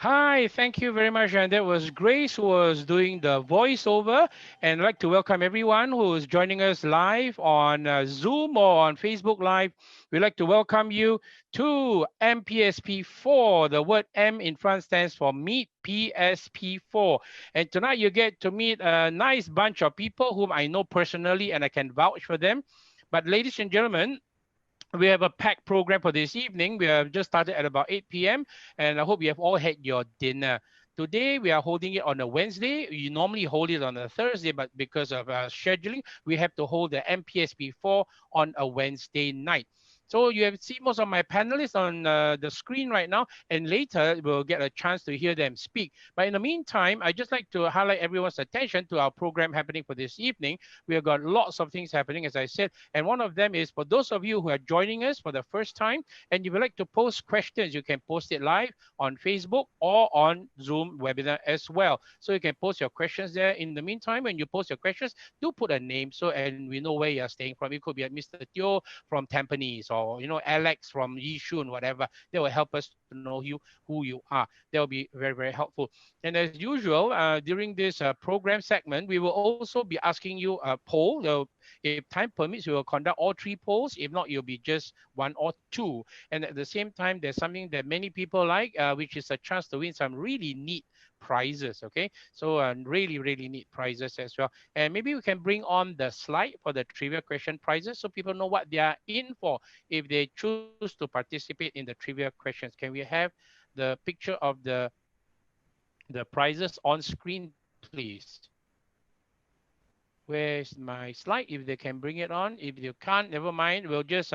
Hi, thank you very much. And that was Grace who was doing the voiceover. And I'd like to welcome everyone who is joining us live on Zoom or on Facebook Live. We'd like to welcome you to MPSP4. The word M in front stands for Meet PSP4. And tonight you get to meet a nice bunch of people whom I know personally and I can vouch for them. But ladies and gentlemen, we have a packed program for this evening. We have just started at about 8 p.m. and I hope you have all had your dinner. Today, we are holding it on a Wednesday. You normally hold it on a Thursday, but because of scheduling, we have to hold the MPSP4 on a Wednesday night. So you have seen most of my panelists on the screen right now, and later we'll get a chance to hear them speak. But in the meantime, I just like to highlight everyone's attention to our program happening for this evening. We have got lots of things happening, as I said, and one of them is for those of you who are joining us for the first time and you would like to post questions, you can post it live on Facebook or on Zoom webinar as well. So you can post your questions there. In the meantime, when you post your questions, do put a name so and we know where you're staying from. It could be at Mr. Teo from Tampines or Alex from Yishun, whatever. That will help us to know who you are. That will be very, very helpful. And as usual, during this program segment, we will also be asking you a poll. If time permits, we will conduct all three polls. If not, you'll be just one or two. And at the same time, there's something that many people like, which is a chance to win some really neat prizes. Okay, so really, really neat prizes as well. And maybe we can bring on the slide for the trivia question prizes so people know what they are in for if they choose to participate in the trivia questions. Can we have the picture of the prizes on screen, please? Where's my slide? If they can bring it on. If you can't, never mind. I'll just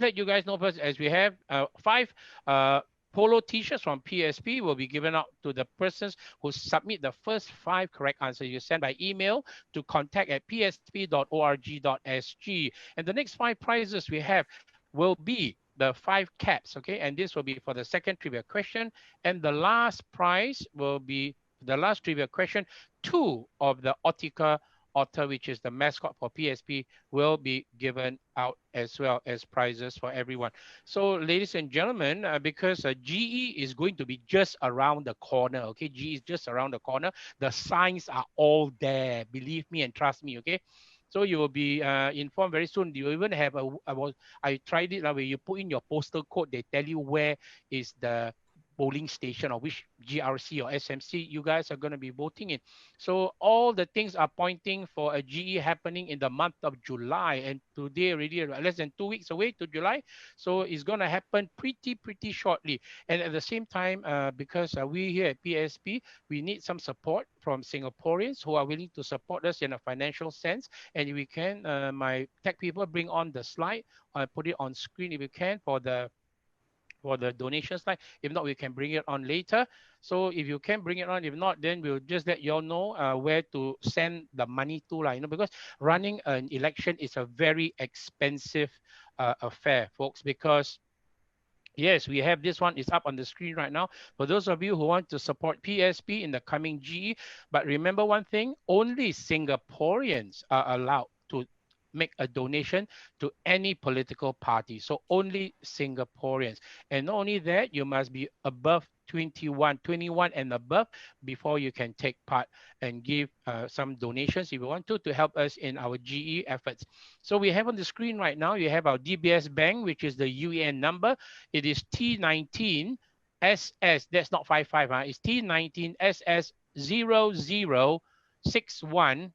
let you guys know first, as we have 5 polo t-shirts from PSP will be given out to the persons who submit the first 5 correct answers. You send by email to contact@psp.org.sg. And the next 5 prizes we have will be the 5 caps, okay? And this will be for the second trivia question. And the last prize will be the last trivia question. 2 of the Autica Otter, which is the mascot for PSP, will be given out as well as prizes for everyone. So, ladies and gentlemen, because GE is going to be just around the corner, okay? GE is just around the corner. The signs are all there. Believe me and trust me, okay? So you will be informed very soon. You even have I tried it where you put in your postal code. They tell you where is the polling station or which GRC or SMC you guys are going to be voting in. So all the things are pointing for a GE happening in the month of July, and today already less than 2 weeks away to July. So it's going to happen pretty shortly. And at the same time, because we here at PSP, we need some support from Singaporeans who are willing to support us in a financial sense. And if we can, my tech people bring on the slide, put it on screen if you can for the donation slide. If not, we can bring it on later. So if you can bring it on, if not, then we'll just let you all know where to send the money to, because running an election is a very expensive affair, folks, because yes, we have this one. It's up on the screen right now. For those of you who want to support PSP in the coming GE, but remember one thing, only Singaporeans are allowed to make a donation to any political party. So only Singaporeans. And not only that, you must be above 21 and above before you can take part and give some donations if you want to help us in our GE efforts. So we have on the screen right now, you have our DBS Bank, which is the UEN number. It is T19 SS, that's not 55, it's T19 SS 0061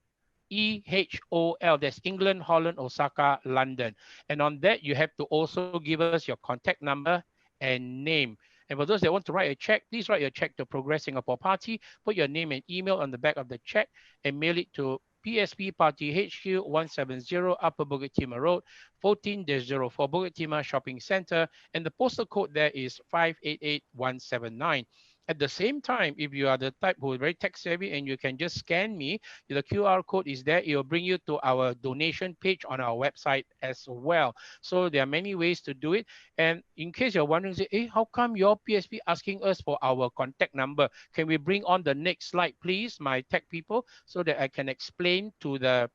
EHOL, that's England, Holland, Osaka, London. And on that, you have to also give us your contact number and name. And for those that want to write a check, please write your check to Progress Singapore Party, put your name and email on the back of the check and mail it to PSP Party HQ 170 Upper Bukit Timah Road, 14-04 Bukit Timah Shopping Center, and the postal code there is 588179. At the same time, if you are the type who is very tech savvy and you can just scan me, the QR code is there. It will bring you to our donation page on our website as well. So there are many ways to do it. And in case you're wondering, say, hey, how come your PSP asking us for our contact number? Can we bring on the next slide, please, my tech people, so that I can explain to the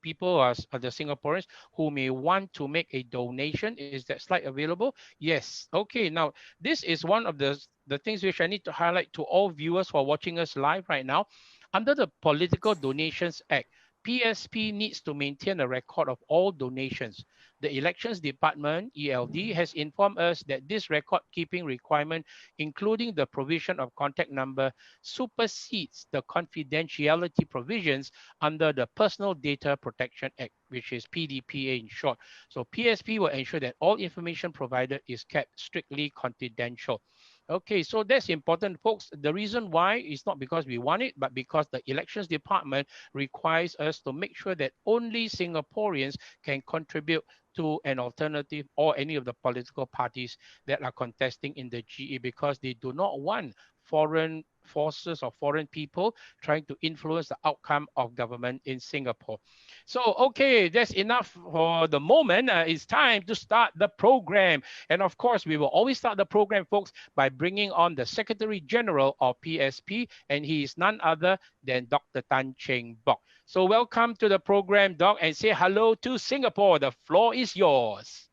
people the Singaporeans who may want to make a donation. Is that slide available? Yes. Okay. Now, this is one of the things which I need to highlight to all viewers who are watching us live right now. Under the Political Donations Act, PSP needs to maintain a record of all donations. The Elections Department, ELD, has informed us that this record keeping requirement, including the provision of contact number, supersedes the confidentiality provisions under the Personal Data Protection Act, which is PDPA in short. So PSP will ensure that all information provided is kept strictly confidential. Okay, so that's important, folks. The reason why is not because we want it, but because the elections department requires us to make sure that only Singaporeans can contribute to an alternative or any of the political parties that are contesting in the GE, because they do not want foreign forces or foreign people trying to influence the outcome of government in Singapore. So, okay, that's enough for the moment. It's time to start the program. And of course, we will always start the program, folks, by bringing on the Secretary General of PSP, and he is none other than Dr. Tan Cheng Bock. So welcome to the program, Doc, and say hello to Singapore. The floor is yours.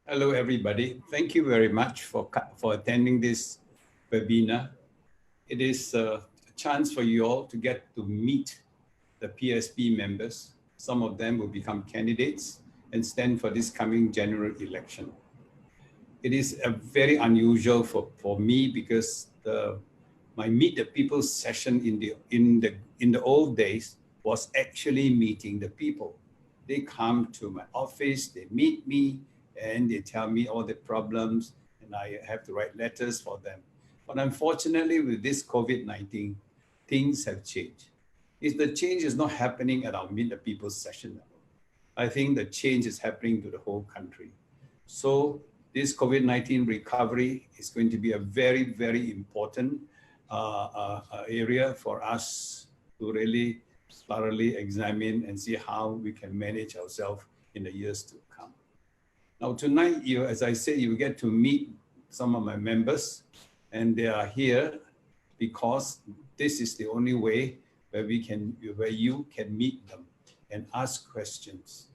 Hello, everybody. Thank you very much for attending this webinar. It is a chance for you all to get to meet the PSP members. Some of them will become candidates and stand for this coming general election. It is a very unusual for me because my Meet the People session in the old days was actually meeting the people. They come to my office, they meet me, and they tell me all the problems, and I have to write letters for them. But unfortunately, with this COVID-19, things have changed. The change is not happening at our Meet the People session level. I think the change is happening to the whole country. So this COVID-19 recovery is going to be a very, very important area for us to really thoroughly examine and see how we can manage ourselves in the years to come. Now tonight, as I said, you get to meet some of my members, and they are here because this is the only way where you can meet them and ask questions.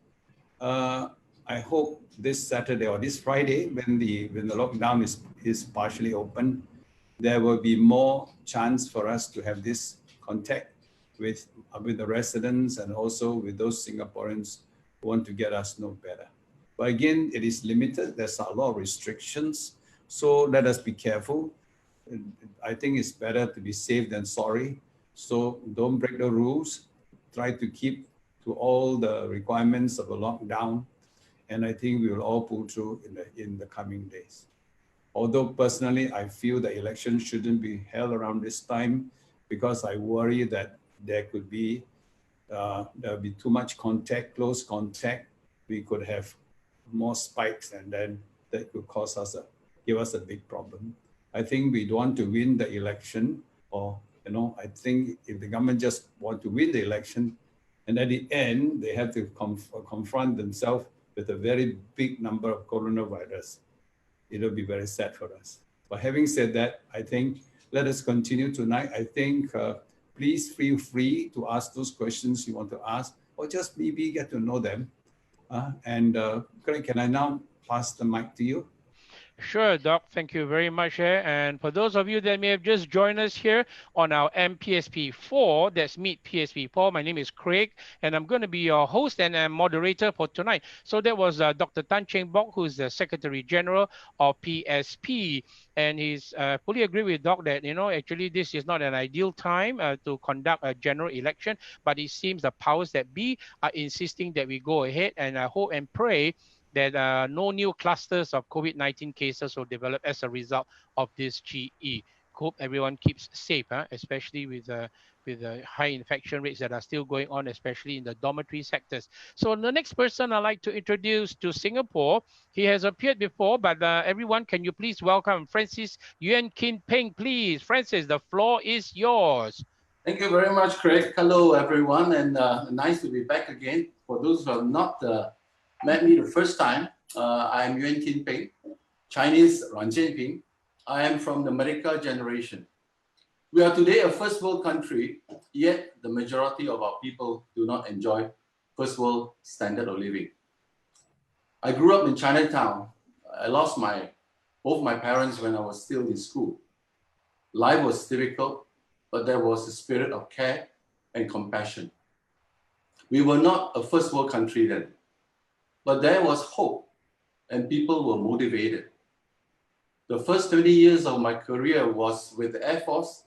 I hope this Saturday or this Friday, when the lockdown is partially open, there will be more chance for us to have this contact with the residents and also with those Singaporeans who want to get us know better. But again, it is limited. There's a lot of restrictions. So let us be careful. I think it's better to be safe than sorry. So don't break the rules. Try to keep to all the requirements of a lockdown. And I think we will all pull through in the coming days. Although personally, I feel the election shouldn't be held around this time because I worry that there'll be too much contact, close contact. We could have more spikes, and then that could give us a big problem. I think we don't want to win the election, or I think if the government just want to win the election, and at the end they have to confront themselves with a very big number of coronavirus, it'll be very sad for us. But having said that, I think let us continue tonight. I think please feel free to ask those questions you want to ask, or just maybe get to know them. Craig, can I now pass the mic to you? Sure, Doc. Thank you very much. And for those of you that may have just joined us here on our MeetPSP 4, that's MeetPSP 4, my name is Craig, and I'm going to be your host and moderator for tonight. So that was Dr. Tan Cheng Bock, who's the Secretary General of PSP. And he's fully agree with Doc that, actually this is not an ideal time to conduct a general election, but it seems the powers that be are insisting that we go ahead, and I hope and pray that no new clusters of COVID-19 cases will develop as a result of this GE. Hope everyone keeps safe, especially with the high infection rates that are still going on, especially in the dormitory sectors. So the next person I'd like to introduce to Singapore, he has appeared before, but everyone, can you please welcome Francis Yuan Kin Peng, please. Francis, the floor is yours. Thank you very much, Craig. Hello, everyone, and nice to be back again. For those who have not met me the first time, I am Yuan Kin Peng, Chinese Ran Jianping. I am from the Merdeka generation. We are today a first world country, yet the majority of our people do not enjoy first world standard of living. I grew up in Chinatown. I lost both my parents when I was still in school. Life was difficult, but there was a spirit of care and compassion. We were not a first world country then, but there was hope and people were motivated. The first 20 years of my career was with the Air Force,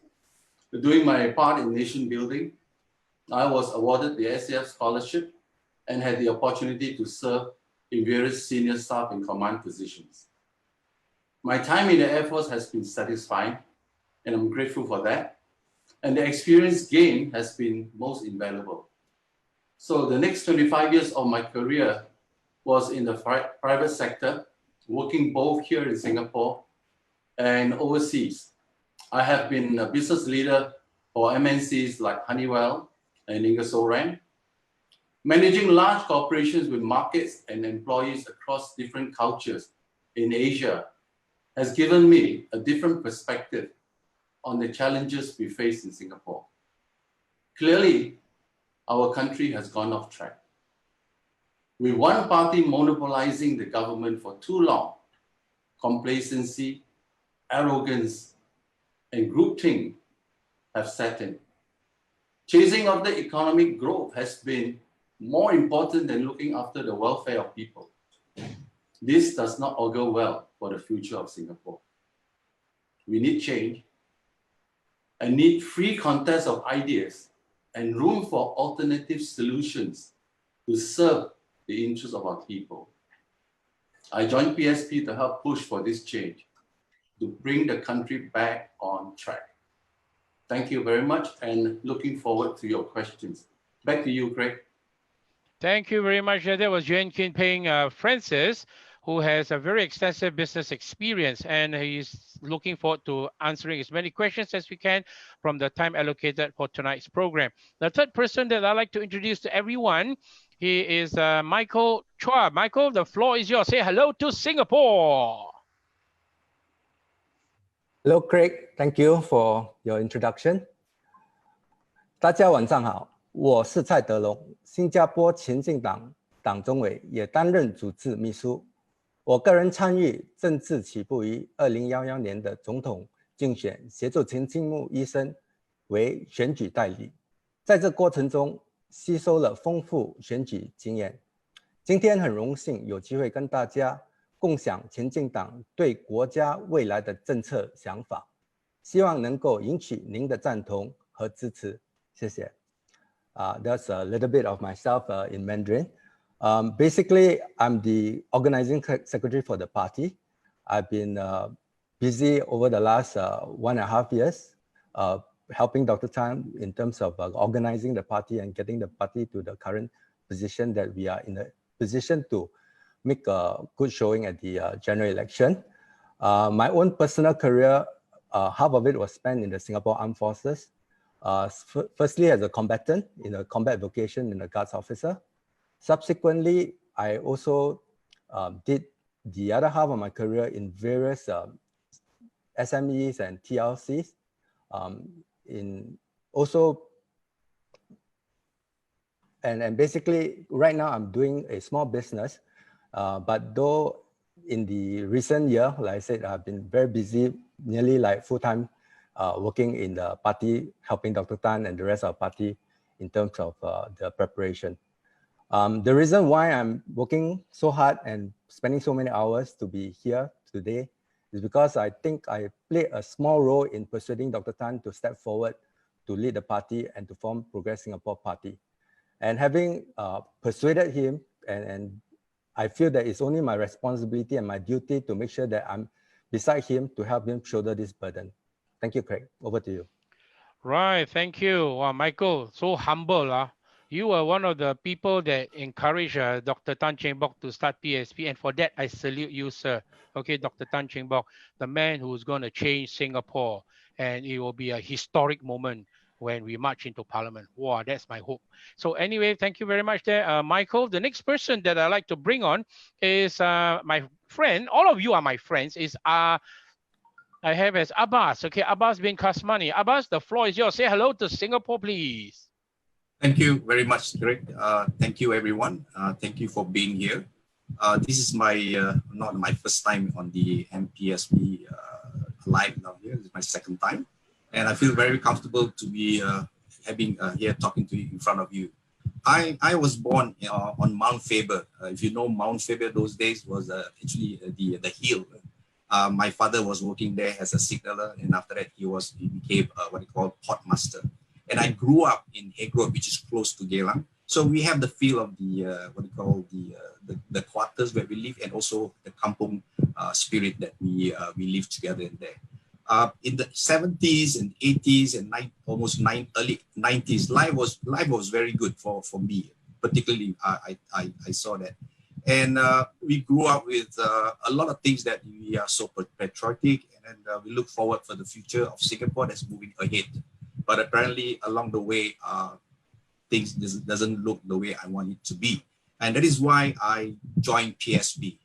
doing my part in nation building. I was awarded the SAF scholarship and had the opportunity to serve in various senior staff and command positions. My time in the Air Force has been satisfying, and I'm grateful for that. And the experience gained has been most invaluable. So the next 25 years of my career was in the private sector, working both here in Singapore and overseas. I have been a business leader for MNCs like Honeywell and Ingersoll Rand. Managing large corporations with markets and employees across different cultures in Asia has given me a different perspective on the challenges we face in Singapore. Clearly, our country has gone off track. With one party monopolizing the government for too long, complacency, arrogance, and groupthink have set in. Chasing after economic growth has been more important than looking after the welfare of people. This does not augur well for the future of Singapore. We need change and need free contest of ideas and room for alternative solutions to serve the interests of our people. I joined PSP to help push for this change, to bring the country back on track. Thank you very much and looking forward to your questions. Back to you, Craig. Thank you very much. That was Yuan Kin Peng Francis, who has a very extensive business experience, and he's looking forward to answering as many questions as we can from the time allocated for tonight's program. The third person that I'd like to introduce to everyone, he is Michael Chua. Michael, the floor is yours. Say hello to Singapore. Hello, Craig. Thank you for your introduction. 大家晚上好，我是蔡德龙，新加坡前进党党中委，也担任主治秘书。我个人参与政治起步于2011年的总统竞选，协助陈清木医生为选举代理，在这过程中吸收了丰富选举经验。今天很荣幸有机会跟大家共享前进党对国家未来的政策想法，希望能够引起您的赞同和支持。谢谢。That's a little bit of myself in Mandarin. Basically, I'm the organizing secretary for the party. I've been busy over the last 1.5 years, helping Dr. Tan in terms of organizing the party and getting the party to the current position that we are in a position to make a good showing at the general election. My own personal career, half of it was spent in the Singapore Armed Forces. Firstly, as a combatant in a combat vocation in a guards officer. Subsequently, I also did the other half of my career in various SMEs and TLCs. And basically, right now I'm doing a small business. But though in the recent year, like I said, I've been very busy, nearly like full-time working in the party, helping Dr. Tan and the rest of the party in terms of the preparation. The reason why I'm working so hard and spending so many hours to be here today is because I think I played a small role in persuading Dr. Tan to step forward to lead the party and to form Progress Singapore Party. And having persuaded him, and I feel that it's only my responsibility and my duty to make sure that I'm beside him to help him shoulder this burden. Thank you, Craig. Over to you. Right, thank you. Wow, Michael, so humble. You are one of the people that encouraged Dr. Tan Cheng Bock to start PSP, and for that, I salute you, sir. Okay, Dr. Tan Cheng Bock, the man who's going to change Singapore, and it will be a historic moment when we march into Parliament. Wow, that's my hope. So anyway, thank you very much there, Michael. The next person that I'd like to bring on is my friend. All of you are my friends. Is I have as Abbas. Okay, Abbas bin Kasmani. Abbas, the floor is yours. Say hello to Singapore, please. Thank you very much, Greg. Thank you, everyone. Thank you for being here. This is my not my first time on the MeetPSP live now here. This is my second time. And I feel very comfortable to be having here talking to you in front of you. I was born on Mount Faber. If you know Mount Faber, those days was actually the hill. My father was working there as a signaller, and after that he became what you call port master. And I grew up in Hague Road, which is close to Geylang. So we have the feel of the what you call the quarters where we live, and also the kampung spirit that we live together in there. In the 70s and 80s and early 90s, life was very good for me. Particularly, I saw that. And we grew up with a lot of things that we are so patriotic, and we look forward for the future of Singapore that's moving ahead. But apparently along the way, things doesn't look the way I want it to be. And that is why I joined PSP.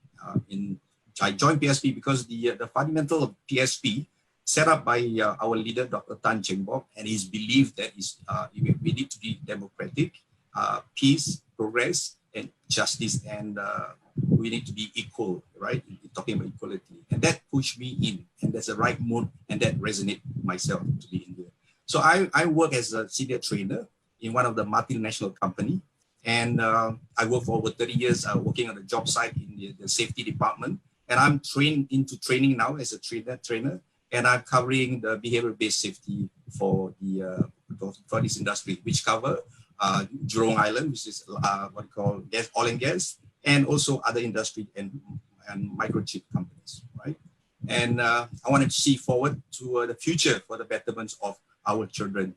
I joined PSP because the fundamental of PSP set up by our leader, Dr. Tan Cheng Bock, and his belief that we need to be democratic, peace, progress, and justice, and we need to be equal, right? Talking about equality. And that pushed me in, and that's the right mood, and that resonated myself to be in here. So I work as a senior trainer in one of the multinational company, and I worked for over 30 years working on the job site in the safety department, and I'm trained into training now as a trainer, and I'm covering the behavior-based safety for this industry, which cover Jurong Island, which is what we call oil and gas, and also other industry and microchip companies, right? And I wanted to see forward to the future for the betterment of our children,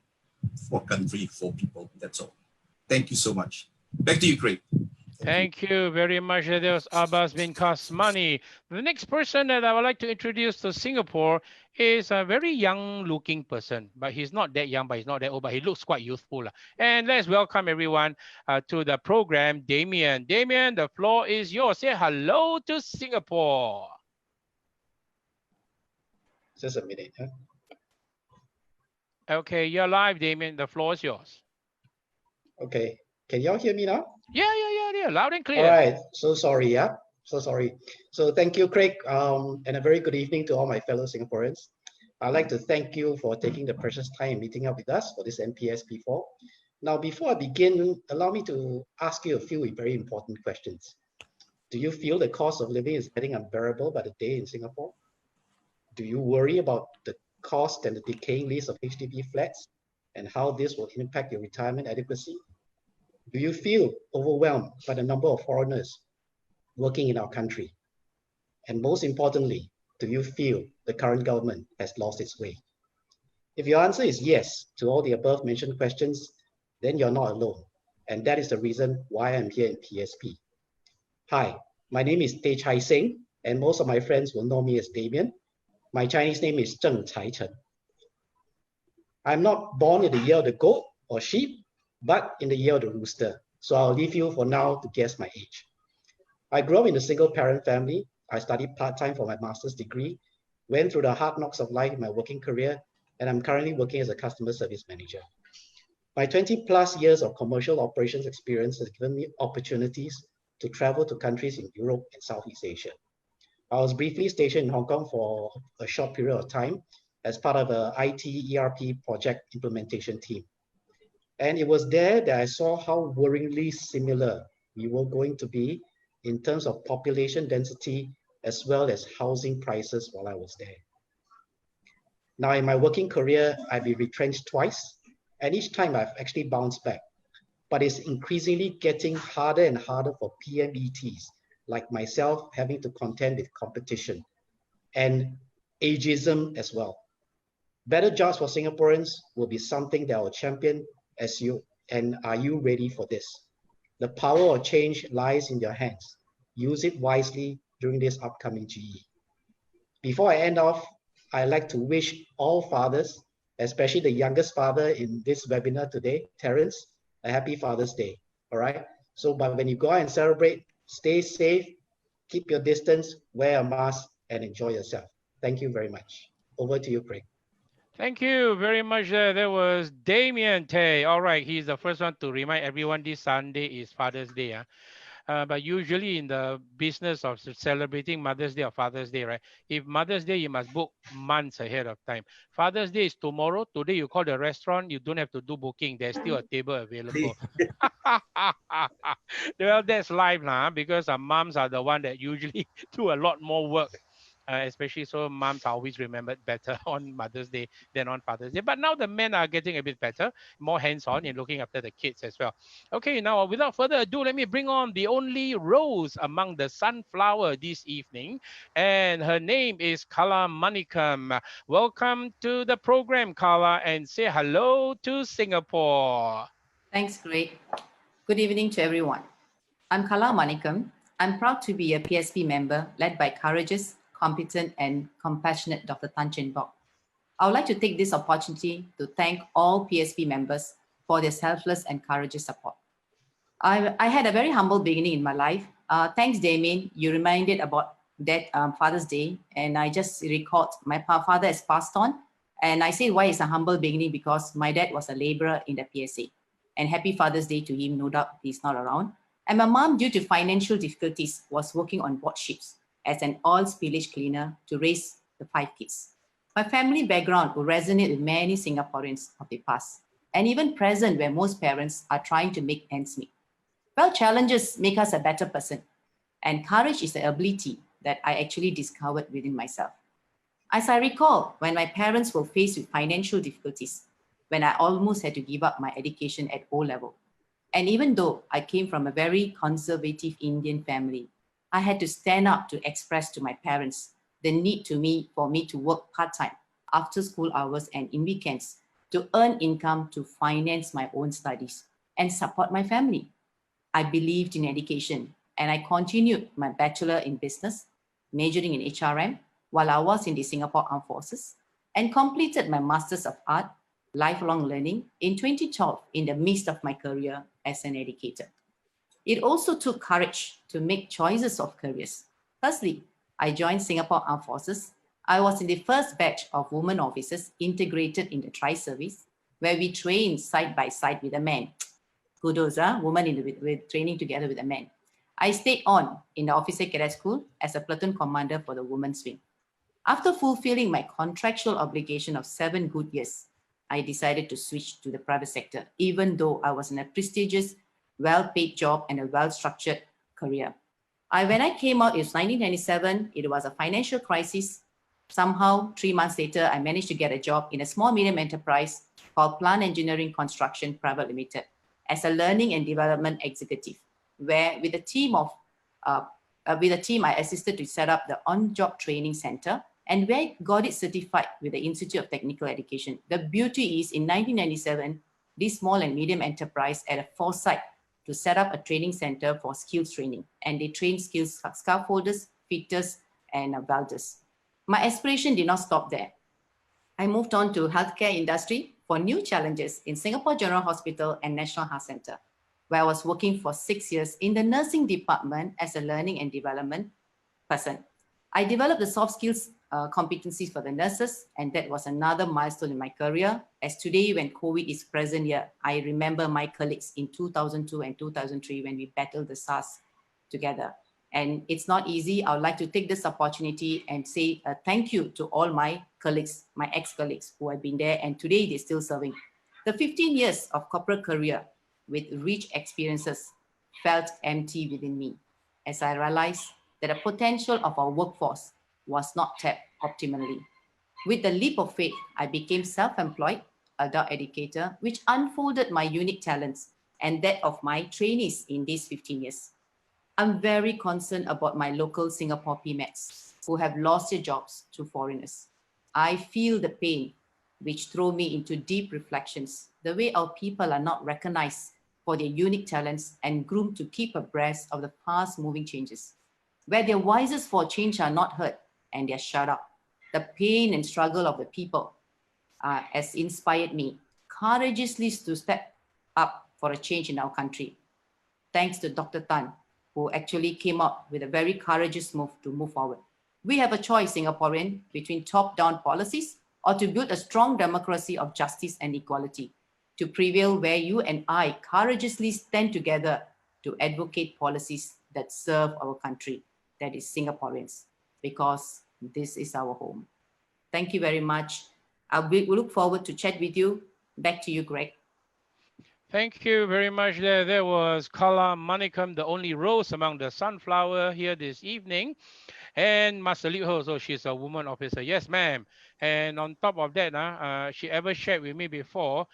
for country, for people. That's all. Thank you so much. Back to you, Craig. Thank you very much. That was Abbas bin Kasmani. The next person that I would like to introduce to Singapore is a very young-looking person, but he's not that young, but he's not that old, but he looks quite youthful. And let's welcome everyone to the program, Damien. Damien, the floor is yours. Say hello to Singapore. Just a minute. Huh? Okay, you're live, Damien. The floor is yours. Okay. Can y'all hear me now? Yeah. Loud and clear. All right. So sorry. Yeah. So sorry. So thank you, Craig. And a very good evening to all my fellow Singaporeans. I'd like to thank you for taking the precious time meeting up with us for this MeetPSP4. Now, before I begin, allow me to ask you a few very important questions. Do you feel the cost of living is getting unbearable by the day in Singapore? Do you worry about the cost and the decaying list of HDB flats and how this will impact your retirement adequacy? Do you feel overwhelmed by the number of foreigners working in our country? And most importantly, do you feel the current government has lost its way? If your answer is yes to all the above mentioned questions, then you're not alone. And that is the reason why I'm here in PSP. Hi, my name is Teh Chai Seng, and most of my friends will know me as Damien. My Chinese name is Zheng Chai Chen. I'm not born in the year of the goat or sheep, but in the year of the rooster. So I'll leave you for now to guess my age. I grew up in a single parent family. I studied part-time for my master's degree, went through the hard knocks of life in my working career, and I'm currently working as a customer service manager. My 20 plus years of commercial operations experience has given me opportunities to travel to countries in Europe and Southeast Asia. I was briefly stationed in Hong Kong for a short period of time as part of an IT ERP project implementation team. And it was there that I saw how worryingly similar we were going to be in terms of population density as well as housing prices while I was there. Now in my working career, I've been retrenched twice, and each time I've actually bounced back. But it's increasingly getting harder and harder for PMETs like myself having to contend with competition and ageism as well. Better jobs for Singaporeans will be something that I will champion as you, and are you ready for this? The power of change lies in your hands. Use it wisely during this upcoming GE. Before I end off, I'd like to wish all fathers, especially the youngest father in this webinar today, Terence, a happy Father's Day, all right? So, but when you go out and celebrate, stay safe, keep your distance, wear a mask, and enjoy yourself. Thank you very much. Over to you, Craig. Thank you very much. That was Damien Tay. All right, he's the first one to remind everyone this Sunday is Father's Day. But usually in the business of celebrating Mother's Day or Father's Day, right? If Mother's Day, you must book months ahead of time. Father's Day is tomorrow. Today you call the restaurant, you don't have to do booking. There's still a table available. Well, that's life now, because our moms are the one that usually do a lot more work. Especially so moms are always remembered better on Mother's Day than on Father's Day. But now the men are getting a bit better, more hands-on in looking after the kids as well. Okay, now without further ado, let me bring on the only rose among the sunflower this evening. And her name is Kala Manikam. Welcome to the program, Kala, and say hello to Singapore. Thanks, Greg. Good evening to everyone. I'm Kala Manikam. I'm proud to be a PSP member led by courageous, competent, and compassionate Dr. Tan Chen Bock. I would like to take this opportunity to thank all PSP members for their selfless and courageous support. I had a very humble beginning in my life. Thanks, Damien. You reminded about that Father's Day, and I just recalled my father has passed on. And I say why it's a humble beginning, because my dad was a laborer in the PSA. And happy Father's Day to him, no doubt he's not around. And my mom, due to financial difficulties, was working on board ships as an oil spillage cleaner to raise the 5 kids. My family background will resonate with many Singaporeans of the past, and even present, where most parents are trying to make ends meet. Well, challenges make us a better person, and courage is the ability that I actually discovered within myself. As I recall, when my parents were faced with financial difficulties, when I almost had to give up my education at O level. And even though I came from a very conservative Indian family, I had to stand up to express to my parents the need for me to work part-time after school hours and in weekends to earn income to finance my own studies and support my family. I believed in education, and I continued my bachelor in business, majoring in HRM while I was in the Singapore Armed Forces, and completed my Masters of Art, Lifelong Learning in 2012 in the midst of my career as an educator. It also took courage to make choices of careers. Firstly, I joined Singapore Armed Forces. I was in the first batch of women officers integrated in the tri-service, where we trained side by side with the men. Kudos, women with training together with the men. I stayed on in the Officer Cadet School as a platoon commander for the women's wing. After fulfilling my contractual obligation of 7 good years, I decided to switch to the private sector, even though I was in a prestigious, well-paid job and a well-structured career. When I came out, it was 1997, it was a financial crisis. Somehow, 3 months later, I managed to get a job in a small medium enterprise called Plant Engineering Construction Private Limited as a learning and development executive, where with a team I assisted to set up the on-job training center, and where I got it certified with the Institute of Technical Education. The beauty is, in 1997, this small and medium enterprise had a foresight to set up a training center for skills training, and they train skills scaffolders, fitters, and welders. My aspiration did not stop there. I moved on to healthcare industry for new challenges in Singapore General Hospital and National Heart Centre, where I was working for 6 years in the nursing department as a learning and development person. I developed the soft skills competencies for the nurses, and that was another milestone in my career. As today, when COVID is present here, I remember my colleagues in 2002 and 2003 when we battled the SARS together. And it's not easy. I would like to take this opportunity and say thank you to all my colleagues, my ex-colleagues who have been there, and today they're still serving. The 15 years of corporate career with rich experiences felt empty within me, as I realized that the potential of our workforce was not tapped optimally. With the leap of faith, I became self-employed adult educator, which unfolded my unique talents and that of my trainees in these 15 years. I'm very concerned about my local Singapore PMETs who have lost their jobs to foreigners. I feel the pain, which throw me into deep reflections, the way our people are not recognized for their unique talents and groomed to keep abreast of the fast-moving changes, where their voices for change are not heard and they're shut up. The pain and struggle of the people has inspired me courageously to step up for a change in our country. Thanks to Dr. Tan, who actually came up with a very courageous move to move forward. We have a choice, Singaporean, between top-down policies or to build a strong democracy of justice and equality, to prevail where you and I courageously stand together to advocate policies that serve our country, that is Singaporeans, because this is our home. Thank you very much. We look forward to chat with you. Back to you, Greg. Thank you very much. There was Kala Manikam, the only rose among the sunflower here this evening. And must salute her also. She's a woman officer. Yes, ma'am. And on top of that, she ever shared with me before,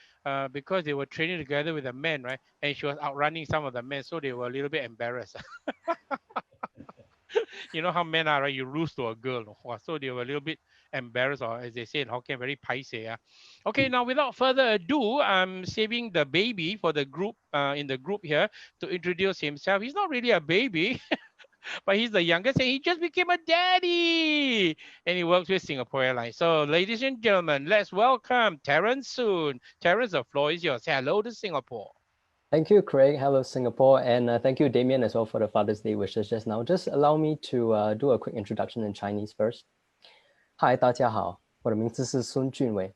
because they were training together with the men, right? And she was outrunning some of the men, so they were a little bit embarrassed. You know how men are, right? You lose to a girl. So they were a little bit embarrassed, or as they say in Hokkien, very paiseh. Okay, now without further ado, I'm saving the baby for the group, in the group here, to introduce himself. He's not really a baby, but he's the youngest and he just became a daddy. And he works with Singapore Airlines. So ladies and gentlemen, let's welcome Terence Soon. Terence, the floor is yours. Say hello to Singapore. Thank you, Craig. Hello, Singapore. And thank you, Damien, as well for the Father's Day wishes just now. Just allow me to do a quick introduction in Chinese first. Hi, 大家好，我的名字是孙俊伟。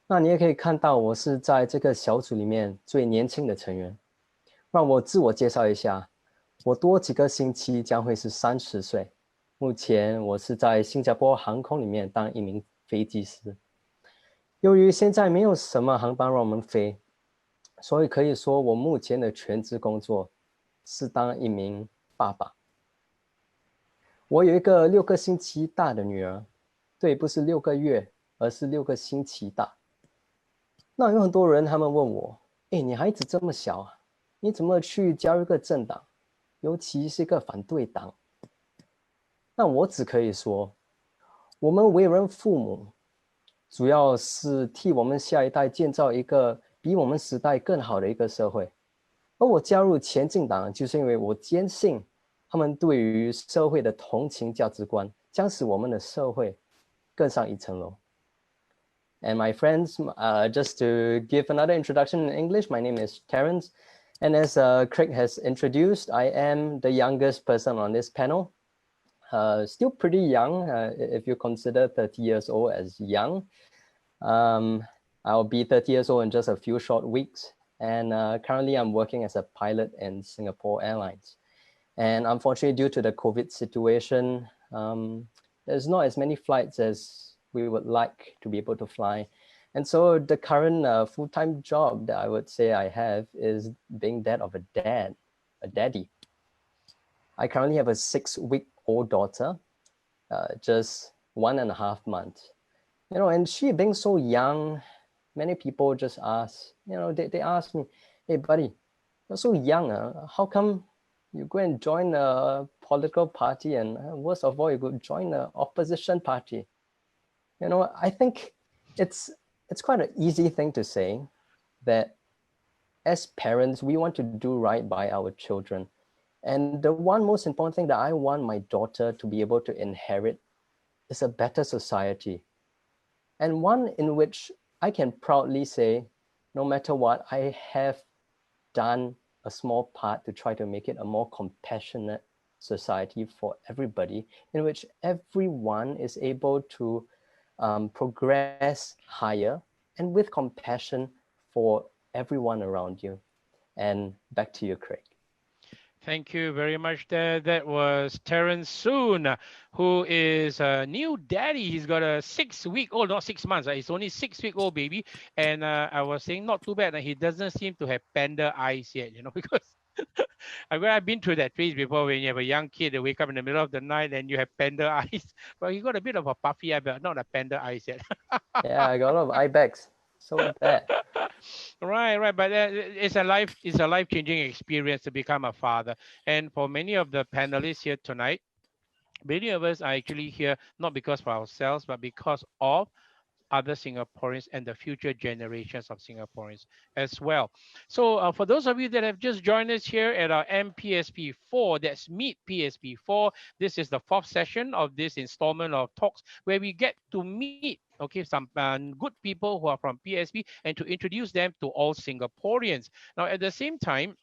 那你也可以看到，我是在这个小组里面最年轻的成员。让我自我介绍一下，我多几个星期将会是30岁。目前我是在新加坡航空里面当一名飞机师。由于现在没有什么航班让我们飞，所以可以说我目前的全职工作是当一名爸爸。我有一个6个星期大的女儿，对，不是6个月，而是6个星期大。那有很多人他们问我，你孩子这么小啊，你怎么去加入一个政党，尤其是一个反对党？那我只可以说，我们为人父母，主要是替我们下一代建造一个比我们时代更好的一个社会。而我加入前进党，就是因为我坚信他们对于社会的同情价值观，将使我们的社会更上一层楼。And my friends, just to give another introduction in English, my name is Terence. And as Craig has introduced, I am the youngest person on this panel. Still pretty young, if you consider 30 years old as young. I'll be 30 years old in just a few short weeks. And currently I'm working as a pilot in Singapore Airlines. And unfortunately, due to the COVID situation, there's not as many flights as we would like to be able to fly. And so the current full-time job that I would say I have is being that of a daddy. I currently have a 6-week-old daughter, just 1.5 months. And she being so young, many people just ask, they ask me, hey buddy, you're so young, how come you go and join a political party, and worst of all, you go join an opposition party? I think it's quite an easy thing to say that as parents, we want to do right by our children. And the one most important thing that I want my daughter to be able to inherit is a better society. And one in which I can proudly say, no matter what, I have done a small part to try to make it a more compassionate society for everybody, in which everyone is able to progress higher and with compassion for everyone around you. And back to you, Craig. Thank you very much. That was Terence Soon, who is a new daddy. He's got a 6-week-old, not 6 months. It's only 6-week-old baby. And I was saying not too bad. He doesn't seem to have panda eyes yet, because I've been through that phase before when you have a young kid, they wake up in the middle of the night and you have panda eyes. But he got a bit of a puffy eye, but not a panda eyes yet. Yeah, I got a lot of eye bags. So bad. Right. But it's a life-changing experience to become a father. And for many of the panelists here tonight, many of us are actually here not because for ourselves, but because of other Singaporeans and the future generations of Singaporeans as well. So for those of you that have just joined us here at our MeetPSP 4, that's MeetPSP 4, this is the 4th session of this installment of talks where we get to meet some good people who are from PSP and to introduce them to all Singaporeans. Now, at the same time,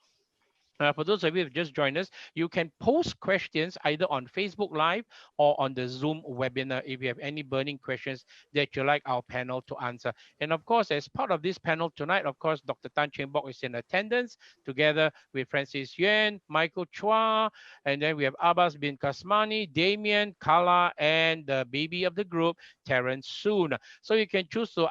For those of you who have just joined us, you can post questions either on Facebook Live or on the Zoom webinar if you have any burning questions that you like our panel to answer. And of course, as part of this panel tonight, of course, Dr. Tan Cheng Bok is in attendance together with Francis Yuan, Michael Chua, and then we have Abbas bin Kasmani, Damien, Kala, and the baby of the group, Terence Soon. So you can choose to,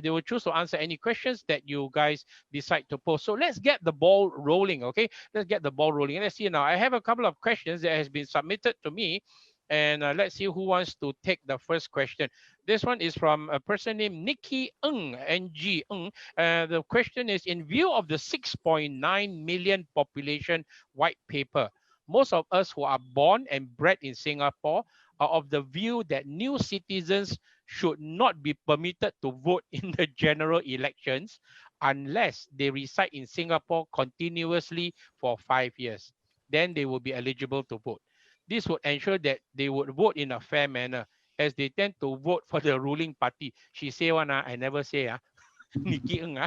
they will choose to answer any questions that you guys decide to post. So let's get the ball rolling, okay? Let's get the ball rolling. Let's see now. I have a couple of questions that has been submitted to me, and let's see who wants to take the first question. This one is from a person named Nikki Ng, N-G Ng. The question is, in view of the 6.9 million population white paper, most of us who are born and bred in Singapore are of the view that new citizens should not be permitted to vote in the general elections unless they reside in Singapore continuously for 5 years. Then they will be eligible to vote. This would ensure that they would vote in a fair manner, as they tend to vote for the ruling party. She say one, I never say, Nikki Ng,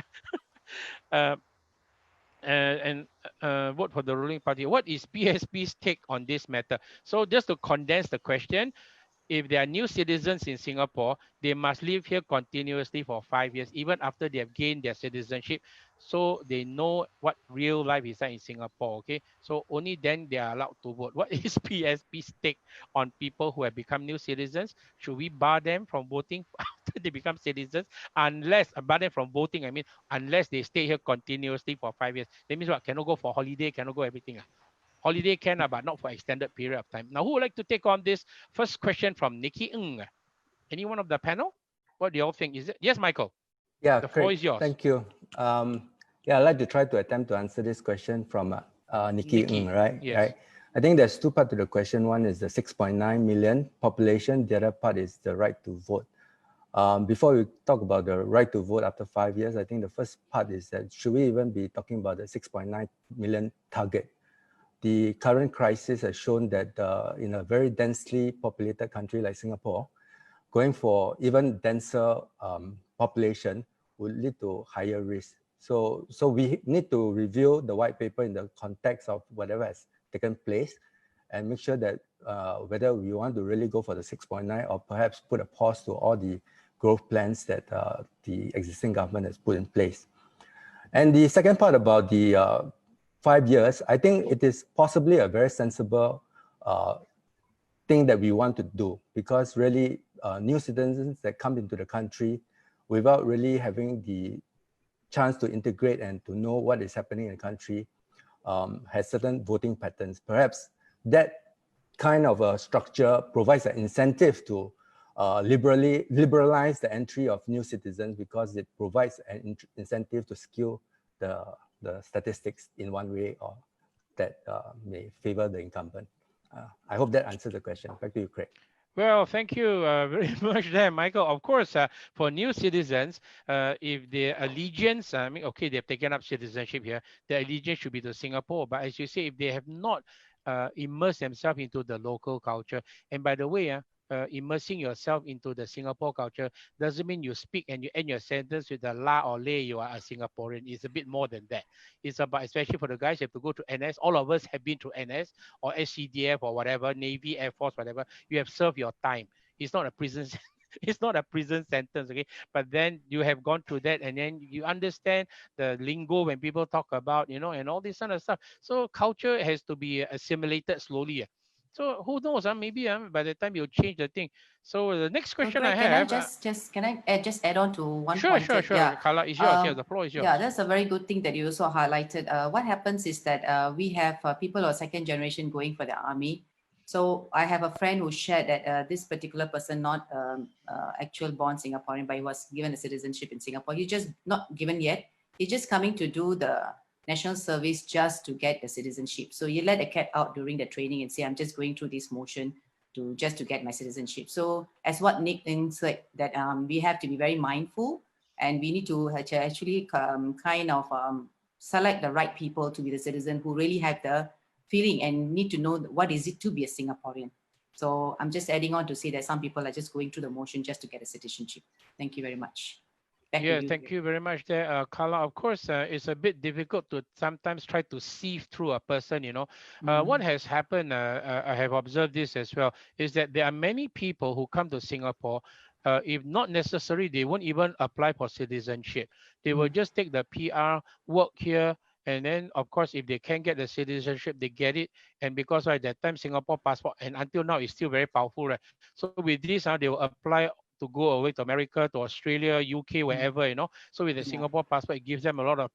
and vote for the ruling party. What is PSP's take on this matter? So just to condense the question, if they are new citizens in Singapore, they must live here continuously for 5 years, even after they have gained their citizenship, so they know what real life is like in Singapore, okay? So only then they are allowed to vote. What is PSP's take on people who have become new citizens? Should we bar them from voting after they become citizens? Unless, bar them from voting, I mean, unless they stay here continuously for 5 years. That means what? Cannot go for holiday, cannot go everything. Holiday can, but not for extended period of time. Now, who would like to take on this first question from Nikki Ng? Anyone of the panel? What do you all think? Is it? Yes, Michael. Yeah, the floor is yours. Thank you. Yeah, I'd like to try to attempt to answer this question from Nikki Ng, right? Yes. Right. I think there's two parts to the question. One is the 6.9 million population. The other part is the right to vote. Before we talk about the right to vote after 5 years, I think the first part is that should we even be talking about the 6.9 million target? The current crisis has shown that in a very densely populated country like Singapore, going for even denser population would lead to higher risk. So we need to review the white paper in the context of whatever has taken place and make sure that whether we want to really go for the 6.9 or perhaps put a pause to all the growth plans that the existing government has put in place. And the second part about the 5 years, I think it is possibly a very sensible thing that we want to do, because really new citizens that come into the country without really having the chance to integrate and to know what is happening in the country has certain voting patterns. Perhaps that kind of a structure provides an incentive to liberalize the entry of new citizens, because it provides an incentive to skew the statistics in one way or that may favor the incumbent. I hope that answers the question. Back to you, Craig. Well, thank you very much there, Michael. Of course, for new citizens, if their allegiance, I mean, okay, they've taken up citizenship here, their allegiance should be to Singapore. But as you say, if they have not immersed themselves into the local culture, and by the way, immersing yourself into the Singapore culture doesn't mean you speak and you end your sentence with the la or lay, you are a Singaporean. It's a bit more than that. It's about, especially for the guys who have to go to NS, all of us have been to NS or SCDF or whatever, Navy, Air Force, whatever. You have served your time. It's not a prison it's not a prison sentence, okay? But then you have gone through that, and then you understand the lingo when people talk about, you know, and all this kind of stuff. So culture has to be assimilated slowly. So who knows? Maybe by the time you change the thing. So the next question Greg, I have. Can I just add on to one sure, point? Sure. Yeah. Carla, is yours. Yeah, the floor is yours. Yeah, that's a very good thing that you also highlighted. What happens is that we have people who are second generation going for the army. So I have a friend who shared that this particular person, not actual born Singaporean, but he was given a citizenship in Singapore. He's just not given yet. He's just coming to do the national service just to get the citizenship. So you let the cat out during the training and say, I'm just going through this motion just to get my citizenship. So as what Nick said, that we have to be very mindful, and we need to actually kind of select the right people to be the citizen who really have the feeling and need to know what is it to be a Singaporean. So I'm just adding on to say that some people are just going through the motion just to get a citizenship. Thank you very much. Yeah, thank you very much there, Carla. Of course, it's a bit difficult to sometimes try to sieve through a person, you know. What has happened, I have observed this as well, is that there are many people who come to Singapore, if not necessary, they won't even apply for citizenship. They will just take the PR, work here, and then, of course, if they can get the citizenship, they get it. And because at that time, Singapore passport, and until now, it's still very powerful, right? So with this, they will apply to go away to America, to Australia, UK, wherever, you know. So with the Singapore passport, it gives them a lot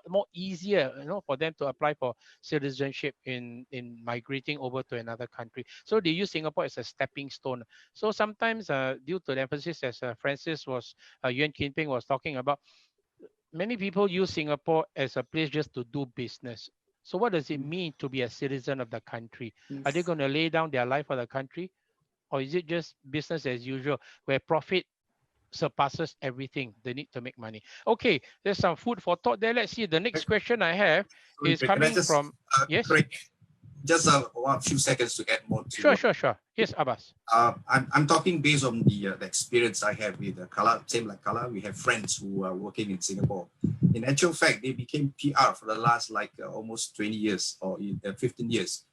more easier, you know, for them to apply for citizenship in migrating over to another country. So they use Singapore as a stepping stone. So sometimes, due to the emphasis, as Yuan Kinping was talking about, many people use Singapore as a place just to do business. So what does it mean to be a citizen of the country? Are they going to lay down their life for the country? Or is it just business as usual, where profit surpasses everything? They need to make money. Okay, there's some food for thought there. Let's see. The next question I have is coming from... Yes? Craig, just a few seconds to add more to Sure. Yes, Abbas. I'm talking based on the experience I have with Kala. Same like Kala, we have friends who are working in Singapore. In actual fact, they became PR for the last almost 20 years or 15 years.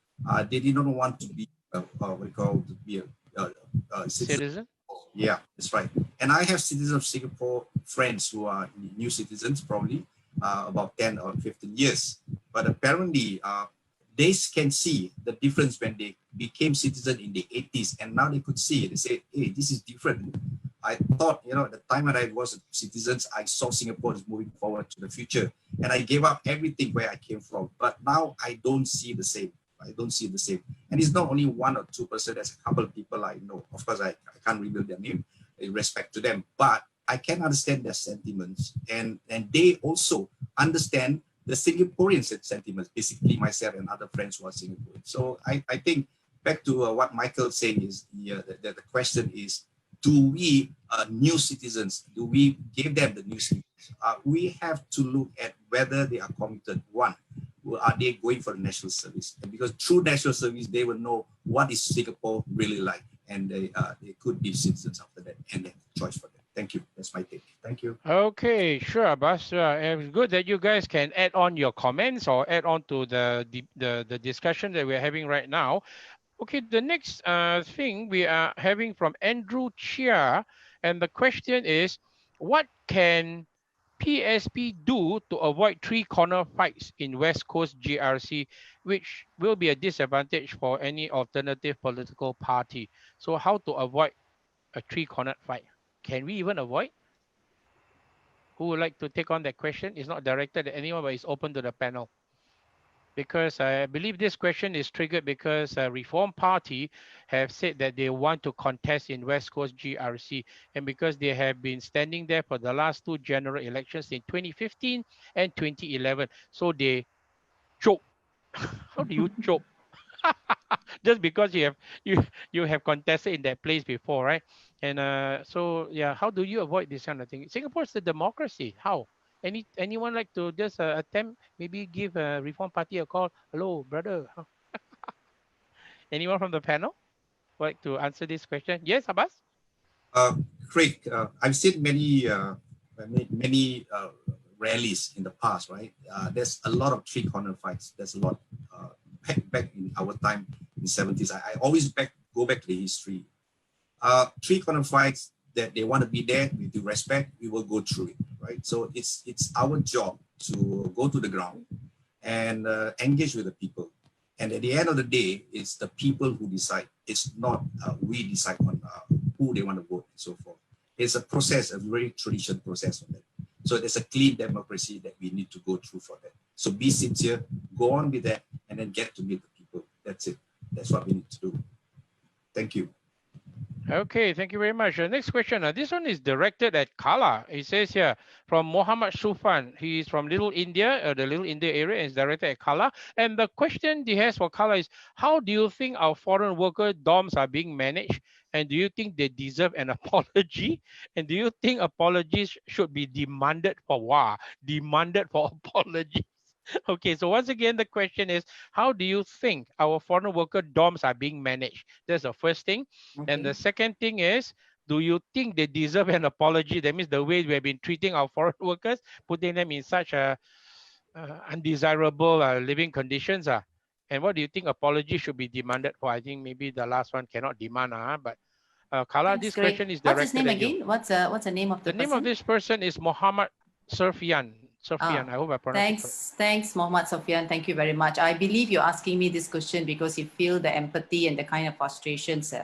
They did not want to be what we call to be a citizen. Yeah, that's right. And I have citizens of Singapore friends who are new citizens, probably about 10 or 15 years. But apparently, they can see the difference when they became citizen in the 80s, and now they could see it. They say, hey, this is different. I thought, you know, at the time when I was a citizen, I saw Singapore is moving forward to the future, and I gave up everything where I came from. But now I don't see the same. I don't see the same. And it's not only 1 or 2%, there's a couple of people I know. Of course, I can't reveal their name in respect to them, but I can understand their sentiments. And they also understand the Singaporean sentiments, basically myself and other friends who are Singaporean. So I think back to what Michael's saying is the question is, do we new citizens, do we give them the new citizens? We have to look at whether they are committed. One, are they going for the national service? And because through national service, they will know what is Singapore really like, and they could be citizens after that, and they have a choice for them. Thank you. That's my take. Thank you. Okay, sure, Abbas. It's good that you guys can add on your comments or add on to the discussion that we're having right now. Okay, the next thing we are having from Andrew Chia, and the question is, what can PSP do to avoid three-corner fights in West Coast GRC, which will be a disadvantage for any alternative political party? So how to avoid a three-cornered fight? Can we even avoid? Who would like to take on that question? It's not directed at anyone, but it's open to the panel. Because I believe this question is triggered because Reform Party have said that they want to contest in West Coast GRC, and because they have been standing there for the last 2 general elections in 2015 and 2011. So they choke. How do you choke? Just because you have contested in that place before, right? And so yeah, how do you avoid this kind of thing? Singapore is a democracy. How? Anyone like to just attempt, maybe give a Reform Party a call? Hello, brother. Anyone from the panel like to answer this question? Yes, Abbas? Craig, I've seen many rallies in the past, right? There's a lot of three-corner fights. There's a lot back in our time in the 70s. I always go back to the history. Three-corner fights that they want to be there with due respect, we will go through it, right? So it's our job to go to the ground and engage with the people. And at the end of the day, it's the people who decide. It's not we decide on who they want to vote and so forth. It's a process, a very traditional process of that. So there's a clean democracy that we need to go through for that. So be sincere, go on with that, and then get to meet the people. That's it. That's what we need to do. Thank you. Okay, thank you very much. Next question. This one is directed at Kala. It says here from Muhammad Shufan. He is from Little India, the Little India area, and is directed at Kala. And the question he has for Kala is, how do you think our foreign worker dorms are being managed? And do you think they deserve an apology? And do you think apologies should be demanded for demanded for apologies? Okay, so once again, the question is, how do you think our foreign worker dorms are being managed? That's the first thing. Okay. And the second thing is, do you think they deserve an apology? That means the way we have been treating our foreign workers, putting them in such a undesirable living conditions. And what do you think apology should be demanded for? I think maybe the last one cannot demand, but Kala, Thanks, this Greg. question is What's his directed name at you. again? What's the name of the person? The name of this person is Muhammad Surfian. I hope I pronounced it correct. Thanks, Muhammad Sofian. Thank you very much. I believe you're asking me this question because you feel the empathy and the kind of frustrations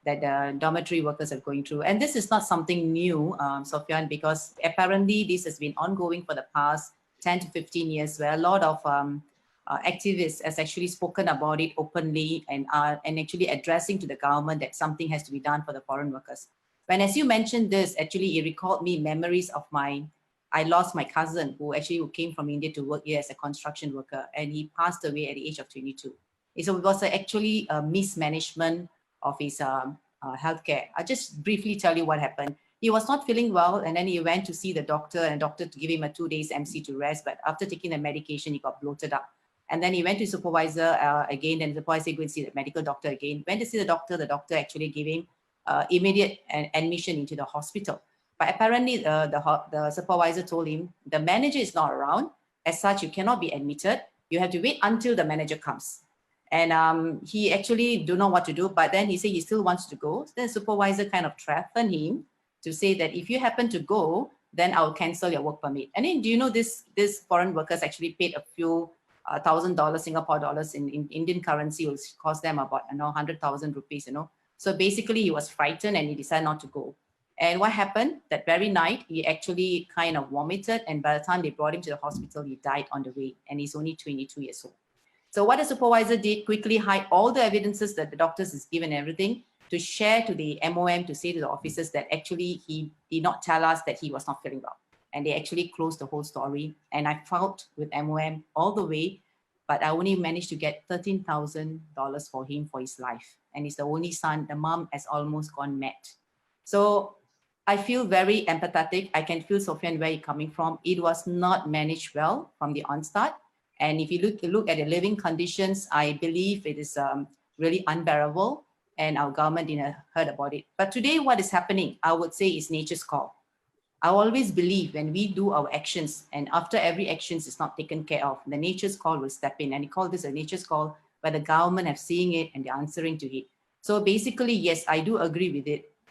that dormitory workers are going through. And this is not something new, Sofian, because apparently this has been ongoing for the past 10 to 15 years, where a lot of activists has actually spoken about it openly and actually addressing to the government that something has to be done for the foreign workers. When, as you mentioned this, actually it recalled me memories of I lost my cousin who came from India to work here as a construction worker, and he passed away at the age of 22. So it was actually a mismanagement of his healthcare. I'll just briefly tell you what happened. He was not feeling well, and then he went to see the doctor, and the doctor to give him a 2 days MC to rest. But after taking the medication, he got bloated up. And then he went to supervisor again, and the supervisor go and see the medical doctor again. Went to see the doctor actually gave him immediate admission into the hospital. But apparently the supervisor told him, the manager is not around. As such, you cannot be admitted. You have to wait until the manager comes. And he actually don't know what to do, but then he said he still wants to go. So the supervisor kind of threatened him to say that if you happen to go, then I'll cancel your work permit. And then do you know this foreign workers actually paid a few $1,000 Singapore dollars in Indian currency, which cost them about 100,000 rupees, So basically he was frightened and he decided not to go. And what happened that very night, he actually kind of vomited, and by the time they brought him to the hospital, he died on the way, and he's only 22 years old. So what the supervisor did, quickly hide all the evidences that the doctors is given, everything, to share to the MOM, to say to the officers that actually he did not tell us that he was not feeling well. And they actually closed the whole story. And I fought with MOM all the way, but I only managed to get $13,000 for him for his life. And he's the only son. The mom has almost gone mad. So I feel very empathetic. I can feel, Sofian, where you're coming from. It was not managed well from the onstart. And if you look at the living conditions, I believe it is really unbearable, and our government didn't heard about it. But today, what is happening, I would say, is nature's call. I always believe when we do our actions, and after every action is not taken care of, the nature's call will step in. And we call this a nature's call, where the government have seen it and they're answering to it. So basically, yes, I do agree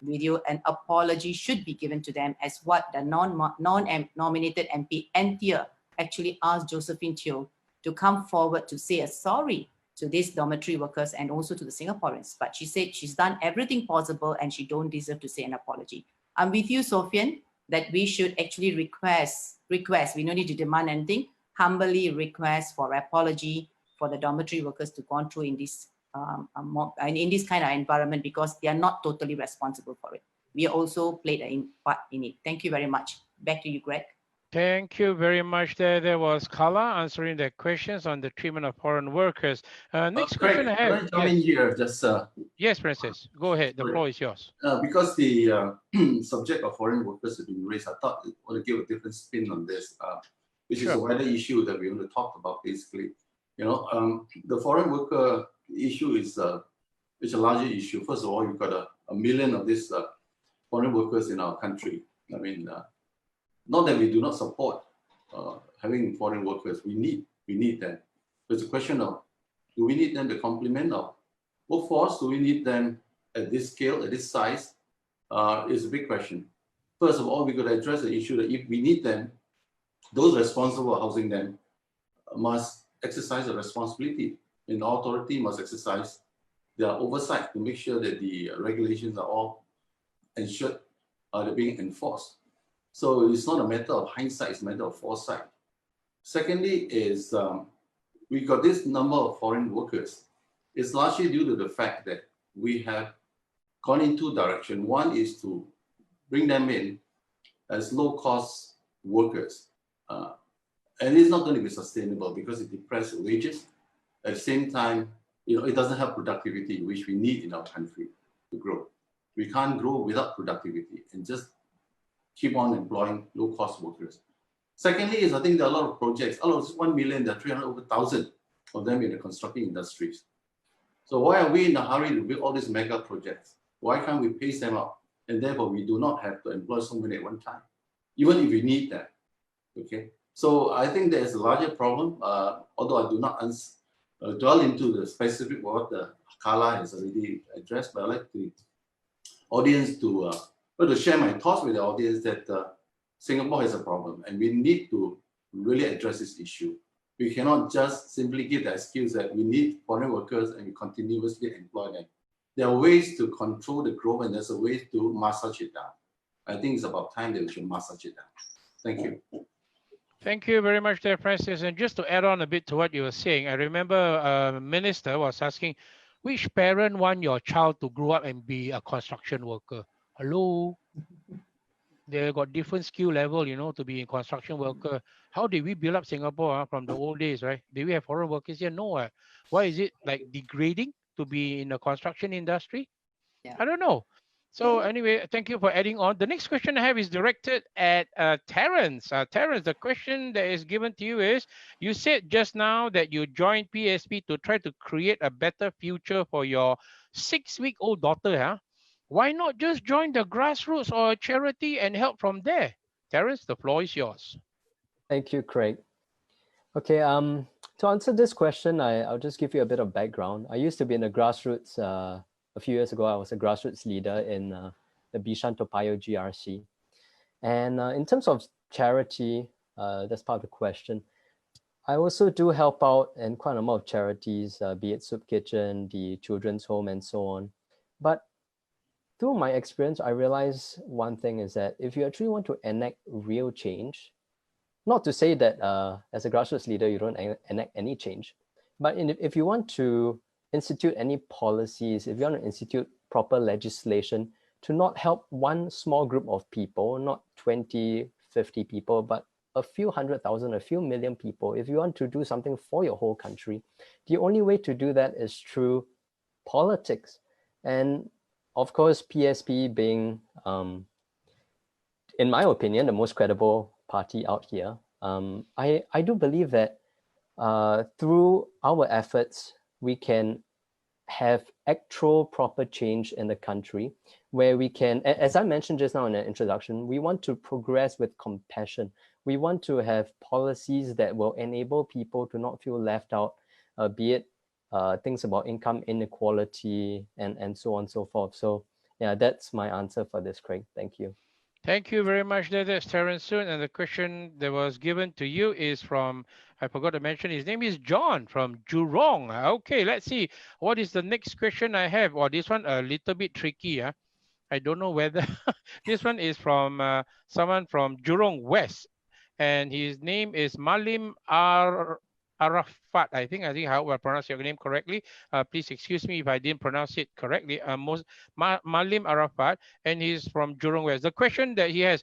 with you. An apology should be given to them, as what the non-nominated MP, Anthea, actually asked Josephine Teo to come forward to say a sorry to these dormitory workers and also to the Singaporeans. But she said she's done everything possible and she don't deserve to say an apology. I'm with you, Sofian, that we should actually request, we don't need to demand anything, humbly request for apology for the dormitory workers to go through in this kind of environment, because they are not totally responsible for it. We also played a part in it. Thank you very much. Back to you, Greg. Thank you very much. There was Kala answering the questions on the treatment of foreign workers. Next question I have. Can I jump in here? Yes, Princess. Go ahead. The floor is yours. Because the subject of foreign workers has been raised, I thought I want to give a different spin on this, which is a wider issue that we want to talk about, basically. The foreign worker issue is a larger issue. First of all, you've got a million of these foreign workers in our country. I mean, not that we do not support having foreign workers. We need them. It's a question of, do we need them to complement our workforce? Do we need them at this scale, at this size? Is a big question. First of all, we got to address the issue that if we need them, those responsible for housing them must exercise a responsibility. And the authority must exercise their oversight to make sure that the regulations are all ensured they're being enforced. So it's not a matter of hindsight, it's a matter of foresight. Secondly is we got this number of foreign workers. It's largely due to the fact that we have gone in two directions. One is to bring them in as low-cost workers. And it's not going to be sustainable because it depresses wages. At the same time, it doesn't have productivity, which we need in our country to grow. We can't grow without productivity and just keep on employing low-cost workers. Secondly is I think there are a lot of projects. Out of this 1 million, there are 300,000 of them in the construction industries. So why are we in a hurry to build all these mega projects? Why can't we pace them out? and therefore we do not have to employ so many at one time, even if we need that. Okay, so I think there is a larger problem, although I do not dwell into the specific what Carla has already addressed, but I'd like the audience to share my thoughts with the audience that Singapore has a problem and we need to really address this issue. We cannot just simply give the excuse that we need foreign workers and we continuously employ them. There are ways to control the growth and there's a way to massage it down. I think it's about time that we should massage it down. Thank you. Thank you very much there, Francis. And just to add on a bit to what you were saying, I remember a minister was asking, which parent want your child to grow up and be a construction worker? Hello? They got different skill level, you know, to be a construction worker. How did we build up Singapore from the old days, right? Did we have foreign workers here? No. Why is it like degrading to be in the construction industry? Yeah. I don't know. So anyway, thank you for adding on. The next question I have is directed at Terence. Terence, the question that is given to you is, you said just now that you joined PSP to try to create a better future for your 6-week-old daughter, huh? Why not just join the grassroots or a charity and help from there? Terence, the floor is yours. Thank you, Craig. Okay, to answer this question, I'll just give you a bit of background. I used to be in the grassroots. A few years ago, I was a grassroots leader in the Bishan Toa Payoh GRC. And in terms of charity, that's part of the question. I also do help out in quite a number of charities, be it Soup Kitchen, the Children's Home, and so on. But through my experience, I realized one thing is that if you actually want to enact real change, not to say that as a grassroots leader, you don't enact any change, but if you want to institute any policies, if you want to institute proper legislation to not help one small group of people, not 20, 50 people, but a few 100,000, a few million people, if you want to do something for your whole country, the only way to do that is through politics. And of course, PSP being, in my opinion, the most credible party out here, I do believe that through our efforts, we can have actual proper change in the country where we can, as I mentioned just now in the introduction, we want to progress with compassion. We want to have policies that will enable people to not feel left out, be it things about income inequality and so on and so forth. So yeah, that's my answer for this, Craig. Thank you. Thank you very much. That's Terence Soon. And the question that was given to you is from, I forgot to mention, his name is John from Jurong. Okay, let's see. What is the next question I have? Or this one a little bit tricky. I don't know whether this one is from someone from Jurong West. And his name is Malim Arafat. I think how I pronounce your name correctly. Please excuse me if I didn't pronounce it correctly. Malim Arafat, and he's from Jurong West. The question that he has: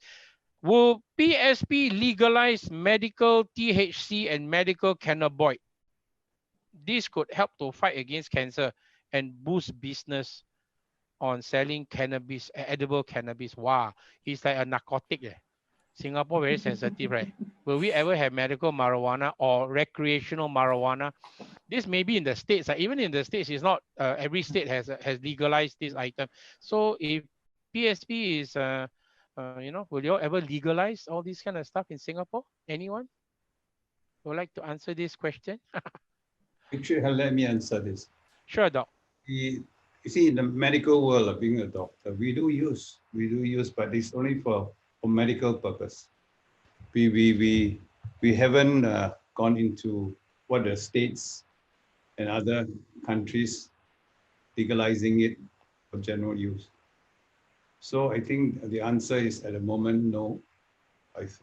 will PSP legalize medical THC and medical cannabinoid? This could help to fight against cancer and boost business on selling cannabis, edible cannabis. Wow, it's like a narcotic. Singapore very sensitive, right? Will we ever have medical marijuana or recreational marijuana? This may be in the States. Even in the States, it's not every state has legalized this item. So if PSP is, will you all ever legalize all this kind of stuff in Singapore? Anyone would like to answer this question? Actually, let me answer this. Sure, Doc. You see, in the medical world of being a doctor, we do use, but it's only for medical purpose. We haven't gone into what the states and other countries legalizing it for general use. So I think the answer is at the moment no.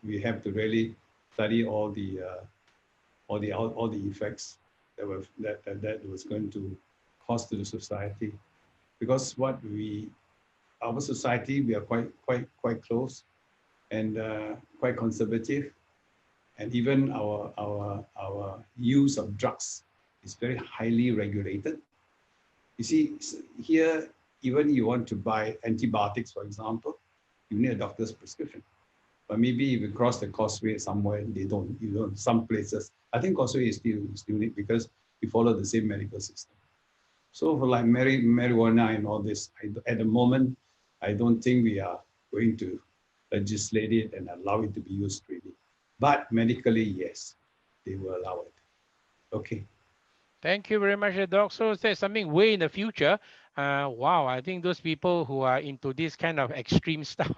We have to really study all the effects that was going to cause to the society, because our society, we are quite close and quite conservative, and even our use of drugs is very highly regulated. You see, here, even you want to buy antibiotics, for example, you need a doctor's prescription. But maybe if you cross the causeway somewhere, you don't. Some places, I think causeway is still need because we follow the same medical system. So for like marijuana and all this, at the moment, I don't think we are going to legislate it and allow it to be used freely. But medically, yes, they will allow it. Okay. Thank you very much, Doc. So there's something way in the future. Wow, I think those people who are into this kind of extreme stuff,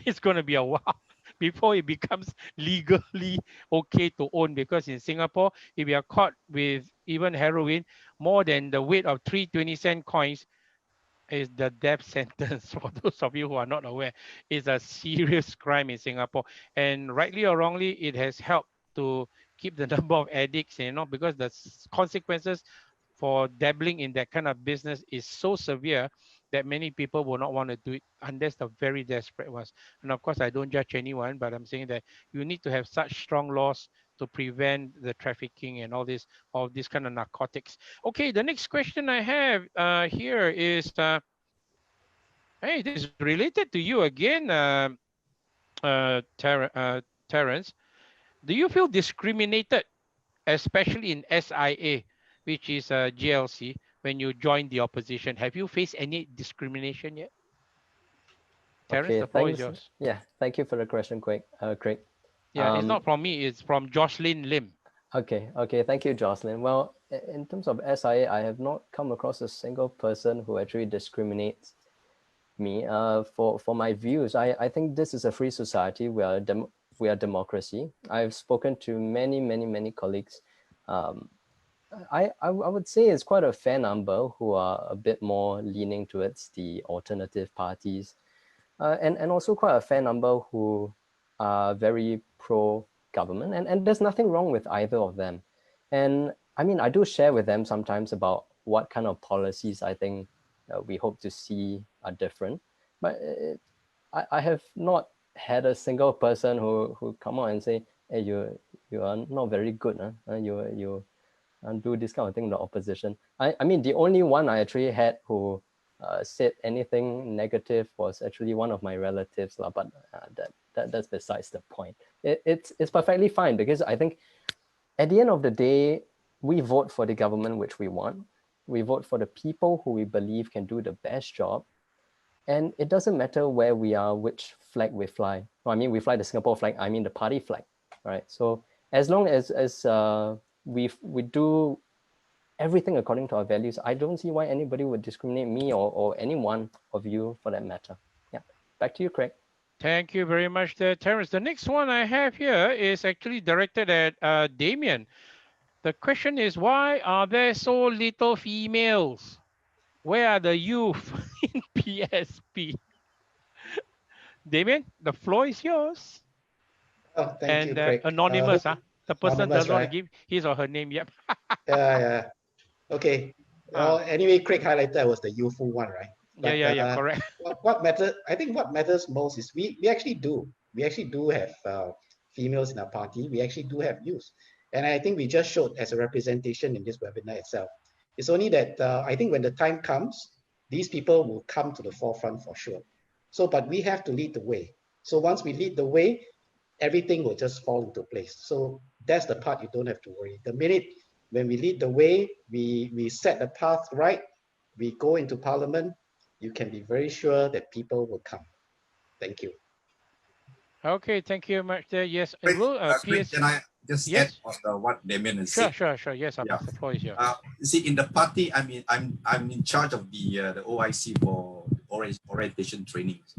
it's going to be a while before it becomes legally okay to own. Because in Singapore, if you are caught with even heroin more than the weight of 3 20-cent coins, is the death sentence. For those of you who are not aware, is a serious crime in Singapore. And rightly or wrongly, it has helped to keep the number of addicts, because the consequences for dabbling in that kind of business is so severe that many people will not want to do it unless the very desperate ones. And of course, I don't judge anyone, but I'm saying that you need to have such strong laws to prevent the trafficking and all this kind of narcotics. Okay, the next question I have here is, hey, this is related to you again, Terence. Do you feel discriminated, especially in SIA, which is GLC, when you join the opposition? Have you faced any discrimination yet? Terence, Okay, the floor is thanks. yours. Yeah, thank you for the question, Craig. Yeah, it's not from me, it's from Jocelyn Lim. Okay, thank you, Jocelyn. Well, in terms of SIA, I have not come across a single person who actually discriminates me for my views. I think this is a free society. We are democracy. I've spoken to many colleagues. I would say it's quite a fair number who are a bit more leaning towards the alternative parties, and also quite a fair number who are very pro-government, and there's nothing wrong with either of them. And I mean, I do share with them sometimes about what kind of policies I think we hope to see are different, but I have not had a single person who come out and say, hey, you are not very good, you do this kind of thing in the opposition. I mean, the only one I actually had who said anything negative was actually one of my relatives, but that's besides the point. It's perfectly fine, because I think at the end of the day, we vote for the government which we want. We vote for the people who we believe can do the best job. And it doesn't matter where we are, which flag we fly. No, I mean, we fly the Singapore flag, I mean the party flag, right? So as long as we do everything according to our values, I don't see why anybody would discriminate me or any one of you for that matter. Yeah, back to you, Craig. Thank you very much there, Terence. The next one I have here is actually directed at Damien. The question is, why are there so little females? Where are the youth in PSP? Damien, the floor is yours. Oh, thank you, Craig. Anonymous, the person anonymous, doesn't want to right? give his or her name. Yep. Yeah. Okay. Anyway, Craig highlighted was the youthful one, right? But, yeah, correct. what matters? I think what matters most is we actually do have females in our party. We actually do have youth, and I think we just showed as a representation in this webinar itself. It's only that I think when the time comes, these people will come to the forefront for sure. So, but we have to lead the way. So once we lead the way, everything will just fall into place. So that's the part you don't have to worry. The minute when we lead the way, we set the path right, we go into parliament, you can be very sure that people will come. Thank you. Okay, thank you very much there. Yes, Craig, PS... can I just add on what Damien has said? Sure. Yes, the floor is yours. See, in the party, I mean, I'm in charge of the OIC for orientation trainings,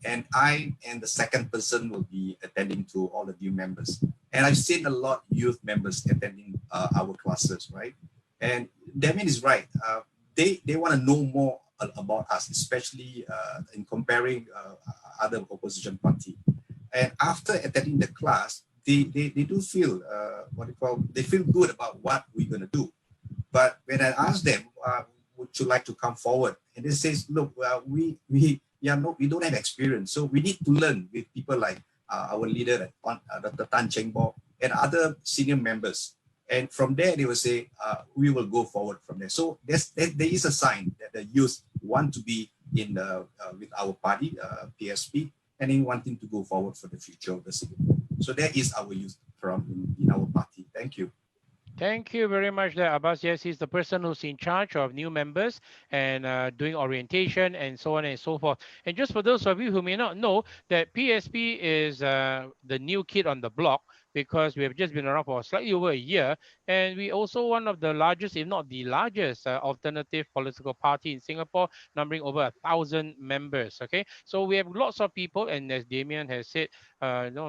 and I and the second person will be attending to all the new members. And I've seen a lot of youth members attending our classes, right? And Damien is right. They want to know more about us, especially in comparing other opposition party. And after attending the class, they do feel they feel good about what we're gonna do. But when I ask them, would you like to come forward? And they says, look, we don't have experience, so we need to learn with people like our leader, Dr. Tan Cheng Bo, and other senior members. And from there, they will say, we will go forward from there. So there is a sign that the youth want to be in with our party, PSP, and in wanting to go forward for the future of the Singapore. So there is our youth from in our party. Thank you. Thank you very much there, Abbas. Yes, he's the person who's in charge of new members and doing orientation and so on and so forth. And just for those of you who may not know, that PSP is the new kid on the block because we have just been around for slightly over a year. And we also one of the largest, if not the largest, alternative political party in Singapore, numbering over 1,000 members. Okay, so we have lots of people, and as Damien has said,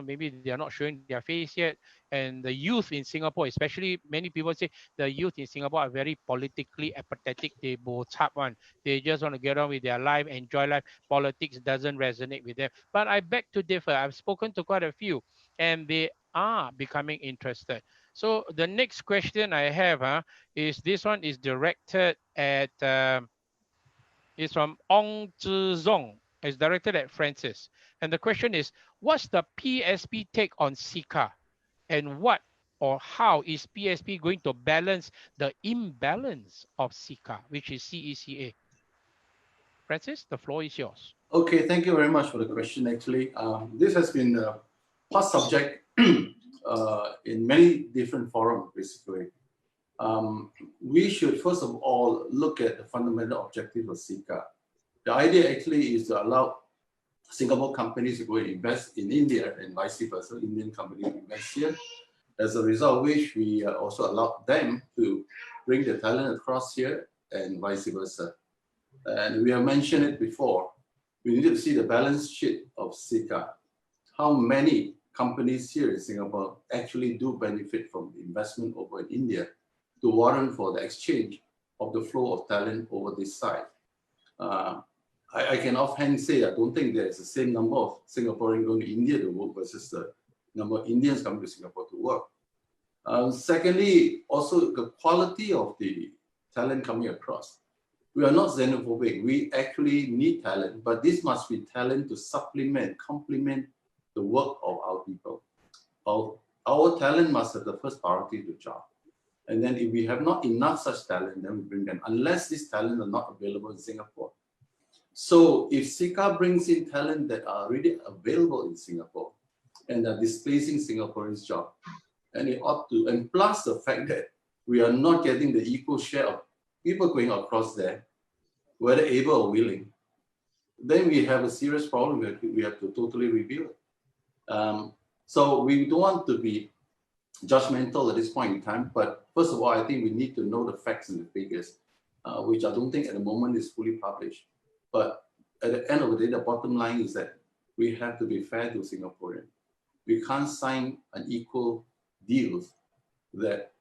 maybe they are not showing their face yet. And the youth in Singapore, especially many people say the youth in Singapore are very politically apathetic. They both have one. They just want to get on with their life, enjoy life. Politics doesn't resonate with them. But I beg to differ. I've spoken to quite a few, and they are becoming interested. So the next question I have is this one is directed at is from Ong Zhizong. It's directed at Francis. And the question is, what's the PSP take on CECA? And what or how is PSP going to balance the imbalance of CECA, which is CECA? Francis, the floor is yours. Okay, thank you very much for the question. Actually, this has been a hot subject in many different forums, basically. We should first of all look at the fundamental objective of CECA. The idea actually is to allow Singapore companies to go and invest in India and vice versa, Indian companies invest here. As a result of which, we also allow them to bring the talent across here and vice versa. And we have mentioned it before. We need to see the balance sheet of CECA. How many companies here in Singapore actually do benefit from the investment over in India to warrant for the exchange of the flow of talent over this side. I can offhand say I don't think there's the same number of Singaporeans going to India to work versus the number of Indians coming to Singapore to work. Secondly, also the quality of the talent coming across. We are not xenophobic. We actually need talent, but this must be talent to supplement, complement the work of our people. Our talent must have the first priority to job. And then if we have not enough such talent, then we bring them, unless these talents are not available in Singapore. So if CECA brings in talent that are already available in Singapore and are displacing Singaporeans' job, and it ought to, and plus the fact that we are not getting the equal share of people going across there, whether able or willing, then we have a serious problem. We have to totally review it. So we don't want to be judgmental at this point in time, but first of all, I think we need to know the facts and the figures, which I don't think at the moment is fully published. But at the end of the day, the bottom line is that we have to be fair to Singaporeans. We can't sign an equal deals that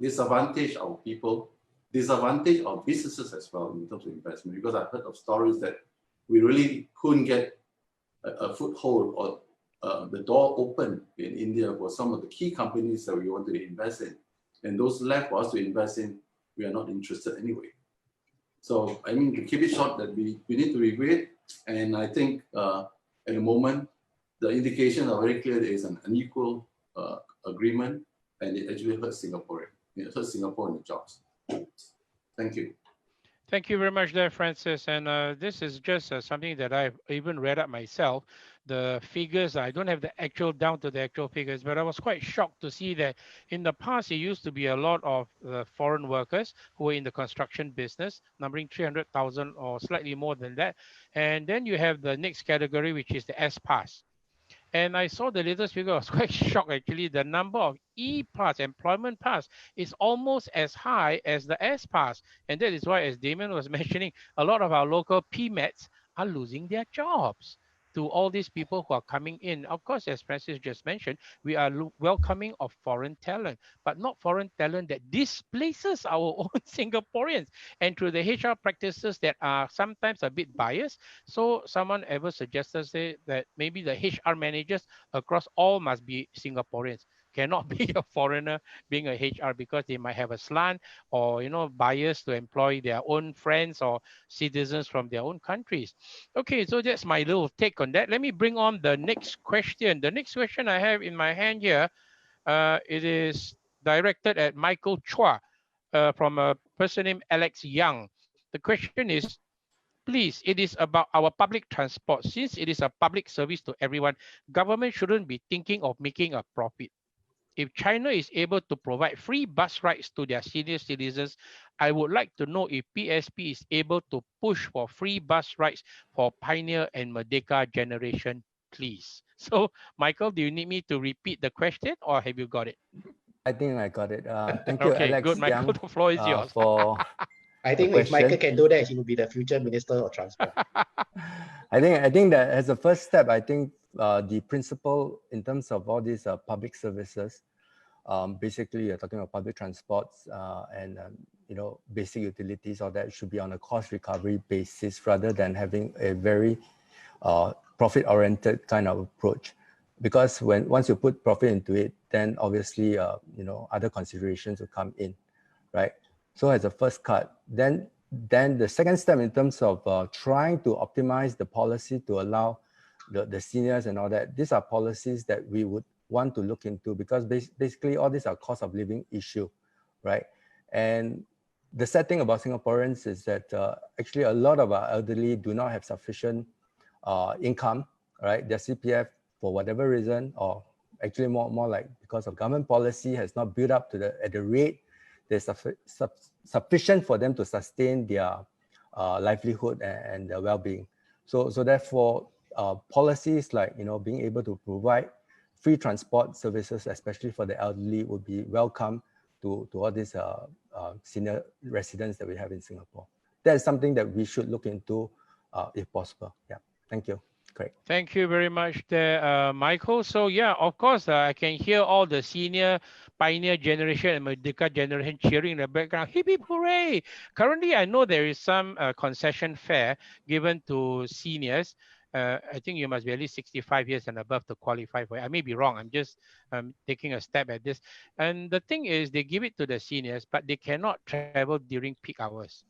disadvantage our people, disadvantage our businesses as well in terms of investment, because I've heard of stories that we really couldn't get a foothold or the door open in India for some of the key companies that we wanted to invest in. And those left for us to invest in, we are not interested anyway. So, I mean, to keep it short, that we need to review it. And I think at the moment, the indications are very clear. There is an unequal agreement, and it actually hurts Singapore. It hurts Singapore and the jobs. Thank you. Thank you very much there, Francis. And this is just something that I've even read up myself. The figures, I don't have the actual down to the actual figures, but I was quite shocked to see that in the past, it used to be a lot of foreign workers who were in the construction business, numbering 300,000 or slightly more than that. And then you have the next category, which is the S-Pass. And I saw the latest figure, I was quite shocked actually. The number of E-Pass, employment pass, is almost as high as the S-Pass. And that is why, as Damien was mentioning, a lot of our local PMETs are losing their jobs to all these people who are coming in. Of course, as Francis just mentioned, we are welcoming of foreign talent, but not foreign talent that displaces our own Singaporeans, and through the HR practices that are sometimes a bit biased. So someone ever suggested that maybe the HR managers across all must be Singaporeans. Cannot be a foreigner being a HR, because they might have a slant or bias to employ their own friends or citizens from their own countries. Okay, so that's my little take on that. Let me bring on the next question. The next question I have in my hand here, it is directed at Michael Chua from a person named Alex Young. The question is, please, it is about our public transport. Since it is a public service to everyone, government shouldn't be thinking of making a profit. if China is able to provide free bus rides to their senior citizens, I would like to know if PSP is able to push for free bus rides for Pioneer and Merdeka generation, please. So, Michael, do you need me to repeat the question or have you got it? I think I got it. Thank you, Okay, Alex good, Michael. Young, The floor is yours. for I think if Michael can do that, he will be the future Minister of Transport. I think that as a first step, I think the principle in terms of all these public services, basically you're talking about public transports and you know, basic utilities, all that should be on a cost recovery basis rather than having a very profit-oriented kind of approach. Because once you put profit into it, then obviously you know, other considerations will come in, right? So as a first cut, then the second step in terms of trying to optimize the policy to allow the seniors and all that, these are policies that we would want to look into, because basically all these are cost of living issue, right? And the sad thing about Singaporeans is that actually a lot of our elderly do not have sufficient income, right? Their CPF, for whatever reason, or actually more like because of government policy, has not built up to at the rate that's sufficient for them to sustain their livelihood and their well-being. So therefore, policies like, you know, being able to provide free transport services, especially for the elderly, would be welcome to all these senior residents that we have in Singapore. That is something that we should look into if possible. Yeah, thank you. Great. Thank you very much there, Michael. So yeah, of course, I can hear all the senior Pioneer generation and Merdeka generation cheering in the background. Hip hip hooray! Currently, I know there is some concession fare given to seniors. I think you must be at least 65 years and above to qualify for it. I may be wrong. I'm just taking a stab at this. And the thing is, they give it to the seniors, but they cannot travel during peak hours.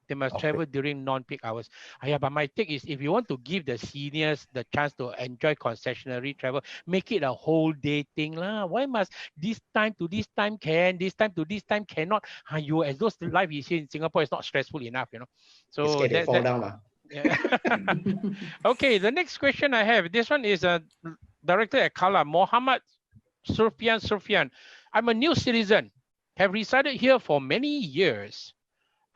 They must travel during non-peak hours. Yeah, but my take is, if you want to give the seniors the chance to enjoy concessionary travel, make it a whole day thing lah. Why must this time to this time can, this time to this time cannot? You, as those life is here in Singapore is not stressful enough, you know. So they fall down lah. Yeah. Okay, the next question I have, this one is directed at Kala, Mohammed Surfian. I'm a new citizen, have resided here for many years.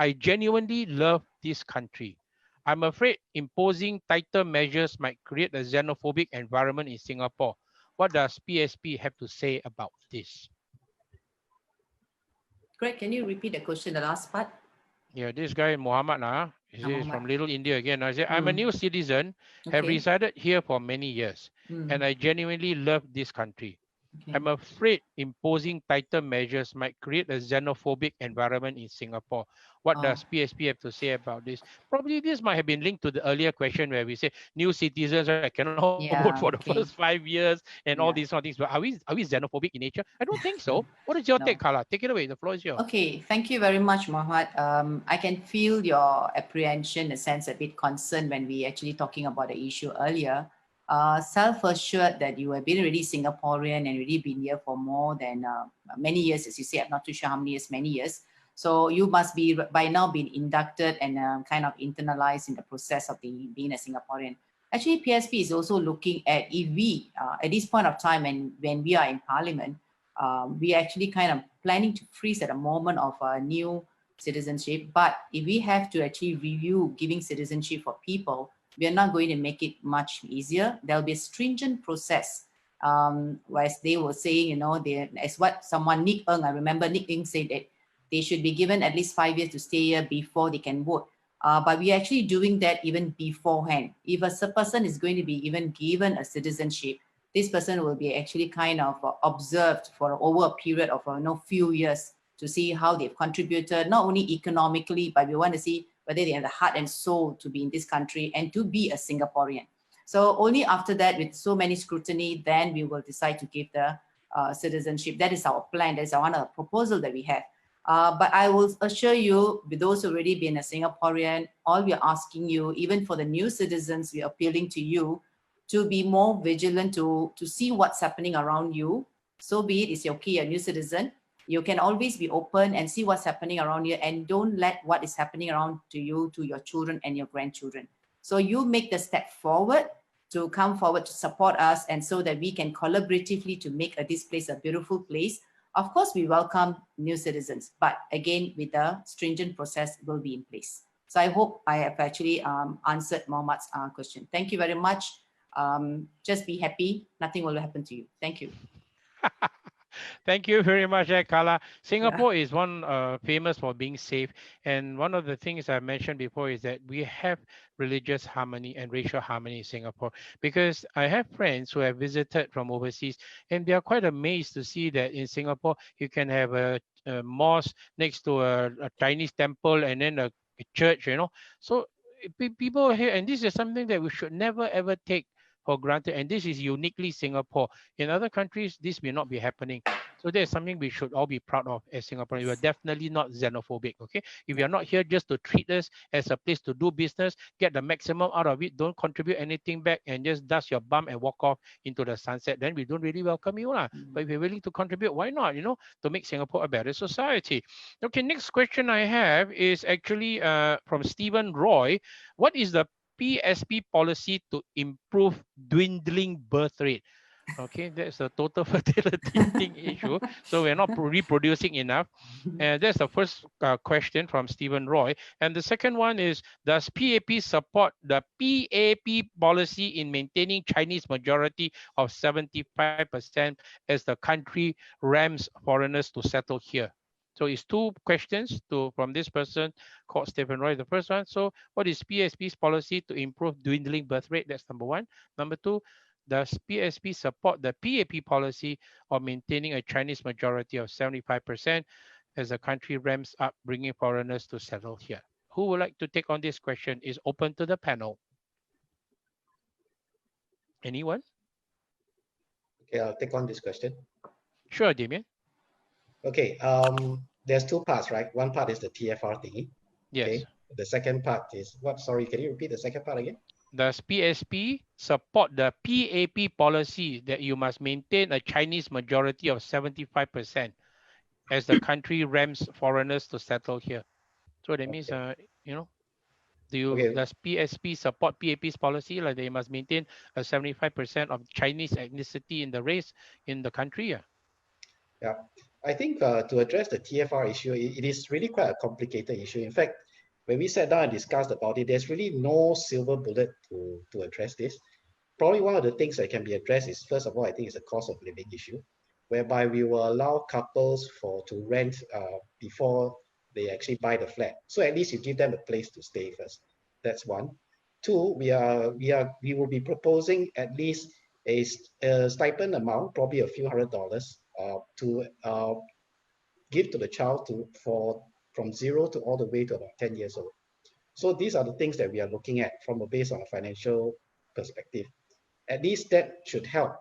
I genuinely love this country. I'm afraid imposing tighter measures might create a xenophobic environment in Singapore. What does PSP have to say about this? Greg, can you repeat the question, the last part? Yeah, this guy, Muhammad, he's from Little India again. I said, I'm a new citizen, have resided here for many years, and I genuinely love this country. I'm afraid imposing tighter measures might create a xenophobic environment in Singapore. What does PSP have to say about this? Probably this might have been linked to the earlier question where we say new citizens cannot vote for the first 5 years and all these sort of things. But are we xenophobic in nature? I don't think so. What is your take, Kala? Take it away. The floor is yours. Okay, thank you very much, Mohammed. I can feel your apprehension, in a sense, a bit concerned when we actually talking about the issue earlier. Self-assured that you have been already Singaporean and already been here for more than many years, as you say. I'm not too sure how many years, many years. So you must be by now been inducted and kind of internalized in the process of being a Singaporean. Actually, PSP is also looking at if we, at this point of time and when we are in Parliament, we actually kind of planning to freeze at a moment of a new citizenship. But if we have to actually review giving citizenship for people, we are not going to make it much easier. There'll be a stringent process. As they were saying, you know, as what someone, Nick Ng, I remember Nick Ng said that they should be given at least 5 years to stay here before they can vote. But we're actually doing that even beforehand. If a person is going to be even given a citizenship, this person will be actually kind of observed for over a period of few years to see how they've contributed, not only economically, but we want to see whether they have the heart and soul to be in this country and to be a Singaporean. So only after that, with so many scrutiny, then we will decide to give the citizenship. That is our plan. That is one of the proposal that we have. But I will assure you, with those who already been a Singaporean, all we are asking you, even for the new citizens, we are appealing to you to be more vigilant, to see what's happening around you. So be it, it's okay, a new citizen, you can always be open and see what's happening around you, and don't let what is happening around to you, to your children and your grandchildren. So you make the step forward to come forward to support us, and so that we can collaboratively to make this place a beautiful place. Of course, we welcome new citizens, but again, with a stringent process will be in place. So I hope I have actually answered Mohammad's question. Thank you very much. Just be happy. Nothing will happen to you. Thank you. Thank you very much, Kala. Singapore is one famous for being safe. And one of the things I mentioned before is that we have religious harmony and racial harmony in Singapore. Because I have friends who have visited from overseas, and they are quite amazed to see that in Singapore, you can have a mosque next to a Chinese temple and then a church, you know. So people here, and this is something that we should never ever take for granted, and this is uniquely Singapore. In other countries, this may not be happening. So there's something we should all be proud of as Singaporeans. We are definitely not xenophobic, okay? If you're not here just to treat us as a place to do business, get the maximum out of it, don't contribute anything back, and just dust your bum and walk off into the sunset, then we don't really welcome you. But if you're willing to contribute, why not, you know, to make Singapore a better society? Okay, next question I have is actually from Stephen Roy. What is the PSP policy to improve dwindling birth rate? Okay, that's a total fertility thing issue. So we're not reproducing enough. And that's the first question from Stephen Roy. And the second one is, does PAP support the PAP policy in maintaining Chinese majority of 75% as the country rams foreigners to settle here? So it's two questions from this person called Stephen Roy. The first one, so what is PSP's policy to improve dwindling birth rate? That's number one. Number two, does PSP support the PAP policy of maintaining a Chinese majority of 75% as the country ramps up bringing foreigners to settle here? Who would like to take on this question? Is open to the panel. Anyone? Okay, I'll take on this question. Sure, Damien. Okay, there's two parts, right? One part is the TFR thingy. Yes. Okay. The second part is what? Sorry, can you repeat the second part again? Does PSP support the PAP policy that you must maintain a Chinese majority of 75% as the country rams foreigners to settle here? So that means, you know, does PSP support PAP's policy, like they must maintain a 75% of Chinese ethnicity in the race in the country? Yeah, I think to address the TFR issue, it is really quite a complicated issue. In fact, when we sat down and discussed about it, there's really no silver bullet to address this. Probably one of the things that can be addressed is, first of all, I think it's a cost of living issue, whereby we will allow couples to rent before they actually buy the flat. So at least you give them a place to stay first. That's one. Two, we will be proposing at least a stipend amount, probably a few $100s, to give to the child from 0 to all the way to about 10 years old. So these are the things that we are looking at based on a financial perspective. At least that should help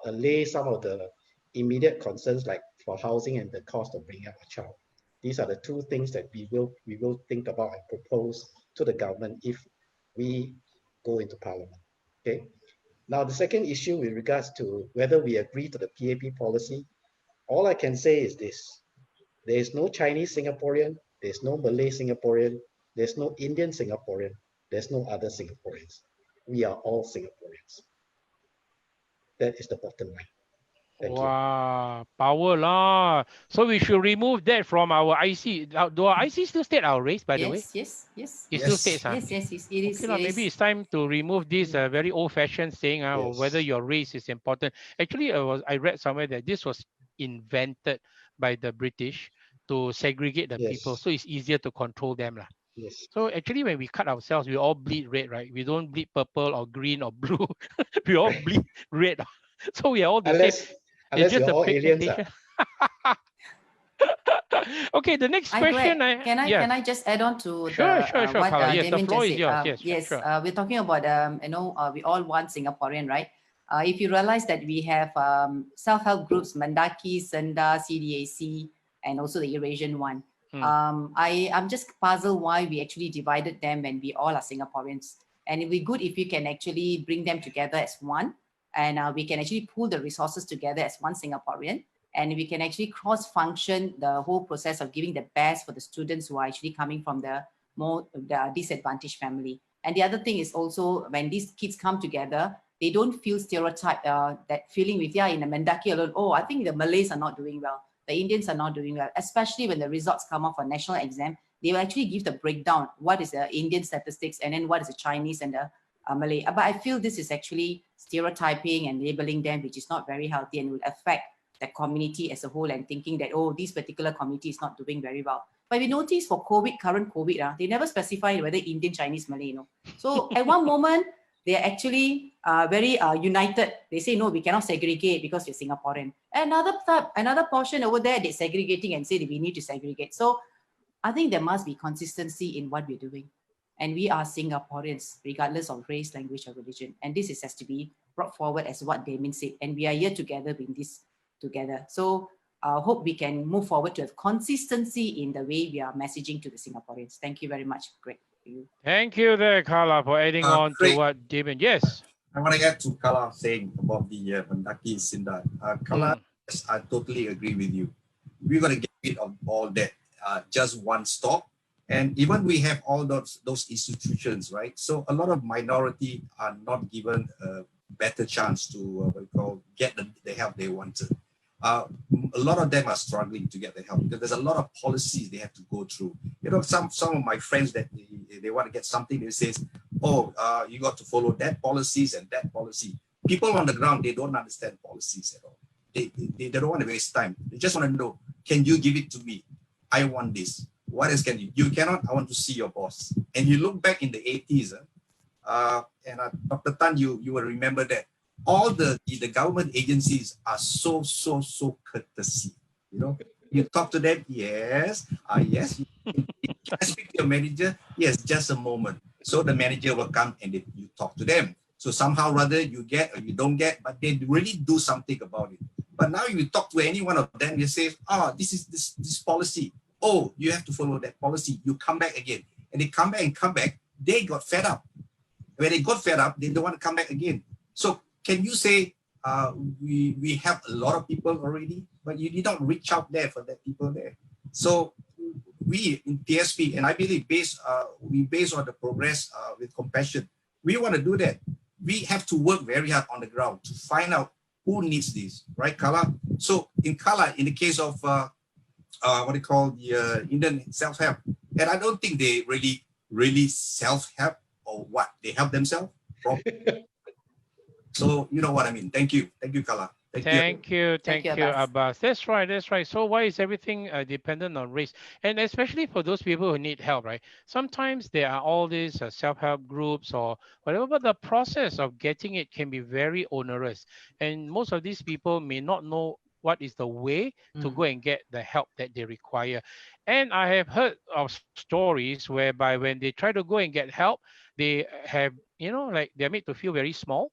allay some of the immediate concerns, like for housing and the cost of bringing up a child. These are the two things that we will think about and propose to the government if we go into parliament. Okay. Now the second issue with regards to whether we agree to the PAP policy, all I can say is this: there is no Chinese Singaporean, there's no Malay Singaporean, there's no Indian Singaporean, there's no other Singaporeans. We are all Singaporeans. That is the bottom line. Thank you. Power lah. So we should remove that from our IC. Do our IC still state our race, by the way? Yes. It still states. Yes, it is. Okay, maybe it's time to remove this very old-fashioned saying whether your race is important. Actually, I read somewhere that this was invented by the British to segregate the people, so it's easier to control them lah. Yes. So actually, when we cut ourselves, we all bleed red, right? We don't bleed purple or green or blue. We all bleed red. So we are all the same. Unless you're all aliens. Okay, the next question. Can I just add on to sure, what yes, the Damien floor just is said? yours. Yes, sure. We're talking about we all want Singaporean, right? If you realize that we have self-help groups, Mendaki, Senda, CDAC, and also the Eurasian one. I'm just puzzled why we actually divided them when we all are Singaporeans. And it would be good if you can actually bring them together as one, and we can actually pool the resources together as one Singaporean, and we can actually cross-function the whole process of giving the best for the students who are actually coming from the disadvantaged family. And the other thing is also when these kids come together, they don't feel stereotyped, that feeling with, in the Mendaki alone, oh, I think the Malays are not doing well, the Indians are not doing well, especially when the results come out for national exam, they will actually give the breakdown, what is the Indian statistics and then what is the Chinese and the Malay. But I feel this is actually stereotyping and labeling them, which is not very healthy and will affect the community as a whole and thinking that, oh, this particular community is not doing very well. But we notice for COVID, current COVID, they never specify whether Indian, Chinese, Malay, So at one moment, they are actually very united. They say, no, we cannot segregate because we're Singaporean. Another portion over there, they're segregating and say that we need to segregate. So I think there must be consistency in what we're doing. And we are Singaporeans, regardless of race, language, or religion. And this has to be brought forward as what Damien said. And we are here together in this together. So I hope we can move forward to have consistency in the way we are messaging to the Singaporeans. Thank you very much, Greg. Thank you there, Carla, for adding on to Craig, what Damien. Yes. I want to add to Carla saying about the Mendaki Sinda. Carla, yes, I totally agree with you. We're going to get rid of all that. Just one stop. And even we have all those institutions, right? So a lot of minority are not given a better chance to get the help they wanted. A lot of them are struggling to get the help because there's a lot of policies they have to go through. Some of my friends that they want to get something, they say, oh, you got to follow that policies and that policy. People on the ground, they don't understand policies at all. They don't want to waste time. They just want to know, can you give it to me? I want this. What else can you? You cannot. I want to see your boss. And you look back in the 80s, and Dr. Tan, you will remember that all the government agencies are so courtesy. You talk to them, yes, yes. You can speak to your manager, yes, just a moment. So the manager will come and you talk to them. So somehow rather you get or you don't get, but they really do something about it. But now you talk to any one of them, you say, this is this policy. Oh, you have to follow that policy. You come back again. And they come back. They got fed up. When they got fed up, they don't want to come back again. So can you say we have a lot of people already, but you did not reach out there for that people there. So we in PSP, and I believe based on the progress with compassion, we want to do that. We have to work very hard on the ground to find out who needs this, right, Kala? So in Kala, in the case of the Indian self-help, and I don't think they really self-help or what, they help themselves. So you know what I mean. Thank you, Kala. Thank you, Abbas. That's right. So why is everything dependent on race? And especially for those people who need help, right? Sometimes there are all these self-help groups or whatever, but the process of getting it can be very onerous. And most of these people may not know what is the way to go and get the help that they require. And I have heard of stories whereby when they try to go and get help, they have, like they're made to feel very small.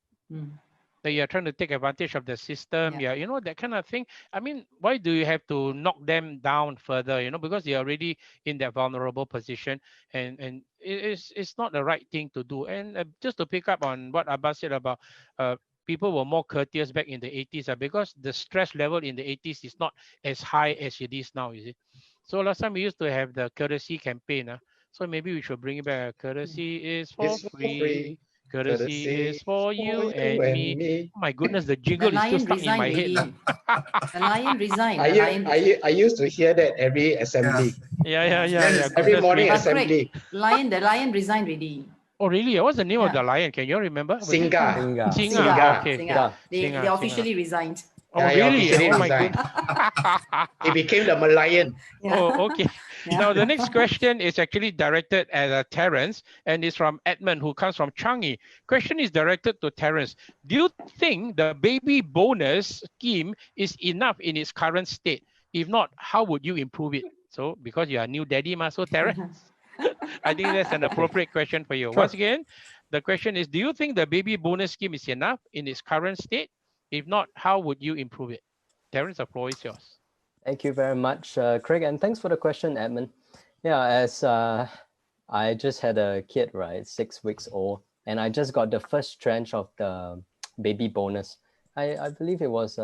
That you're trying to take advantage of the system, that kind of thing. I mean, why do you have to knock them down further, because they're already in that vulnerable position, and it's not the right thing to do. And just to pick up on what Abbas said about people were more courteous back in the 80s because the stress level in the 80s is not as high as it is now, is it? So last time we used to have the courtesy campaign. So maybe we should bring it back. Courtesy is for free. Courtesy is for you and me. Oh my goodness, the jingle is still stuck in my head. The lion resigned. I used to hear that every assembly. Yeah. Every morning assembly. The lion resigned already. Oh really? What's the name of the lion? Can you remember? Singa. Okay. They officially resigned. Oh really? Oh my goodness. He became the Malayan. Oh okay. Now, the next question is actually directed at Terence, and it's from Edmund, who comes from Changi. Question is directed to Terence. Do you think the baby bonus scheme is enough in its current state? If not, how would you improve it? So, because you are a new daddy, so Terence, I think that's an appropriate question for you. Sure. Once again, the question is, do you think the baby bonus scheme is enough in its current state? If not, how would you improve it? Terence, the floor is yours. Thank you very much, Craig, and thanks for the question, Edmund. Yeah, as I just had a kid, right, 6 weeks old, and I just got the first tranche of the baby bonus. I believe it was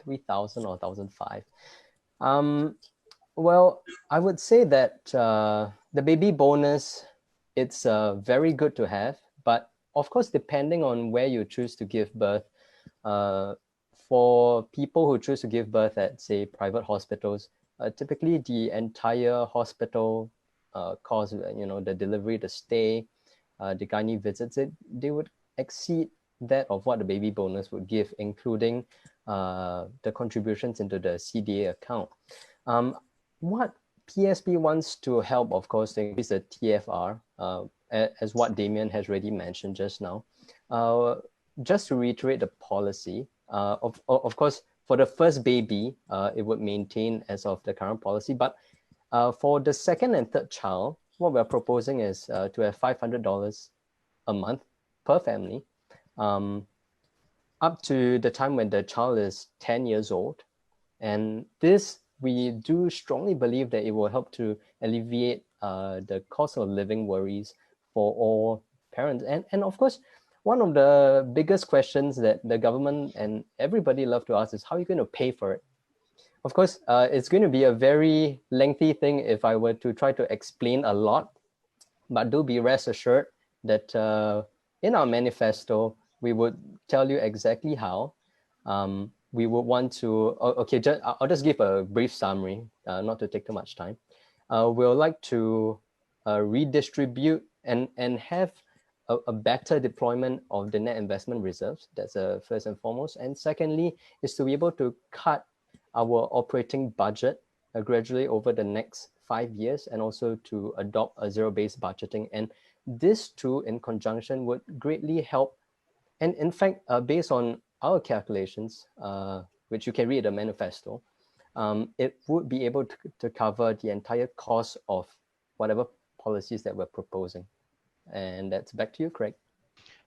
3,000 or 1,500. Well, I would say that the baby bonus it's very good to have, but of course, depending on where you choose to give birth, for people who choose to give birth at, say, private hospitals, typically the entire hospital cost, the delivery, the stay, the gynae visits, they would exceed that of what the baby bonus would give, including the contributions into the CDA account. What PSP wants to help, of course, to increase the TFR, as what Damien has already mentioned just now. Just to reiterate the policy, of course, for the first baby, it would maintain as of the current policy, but for the second and third child, what we're proposing is to have $500 a month per family, up to the time when the child is 10 years old. And this, we do strongly believe that it will help to alleviate the cost of living worries for all parents. And of course, one of the biggest questions that the government and everybody love to ask is, how are you going to pay for it? Of course, it's going to be a very lengthy thing if I were to try to explain a lot, but do be rest assured that in our manifesto, we would tell you exactly how. We would want to, I'll just give a brief summary, not to take too much time. We'll like to redistribute and have a better deployment of the net investment reserves. That's first and foremost. And secondly, is to be able to cut our operating budget gradually over the next 5 years, and also to adopt a zero-based budgeting. And this too, in conjunction, would greatly help. And in fact, based on our calculations, which you can read in the manifesto, it would be able to cover the entire cost of whatever policies that we're proposing. And that's back to you, Craig.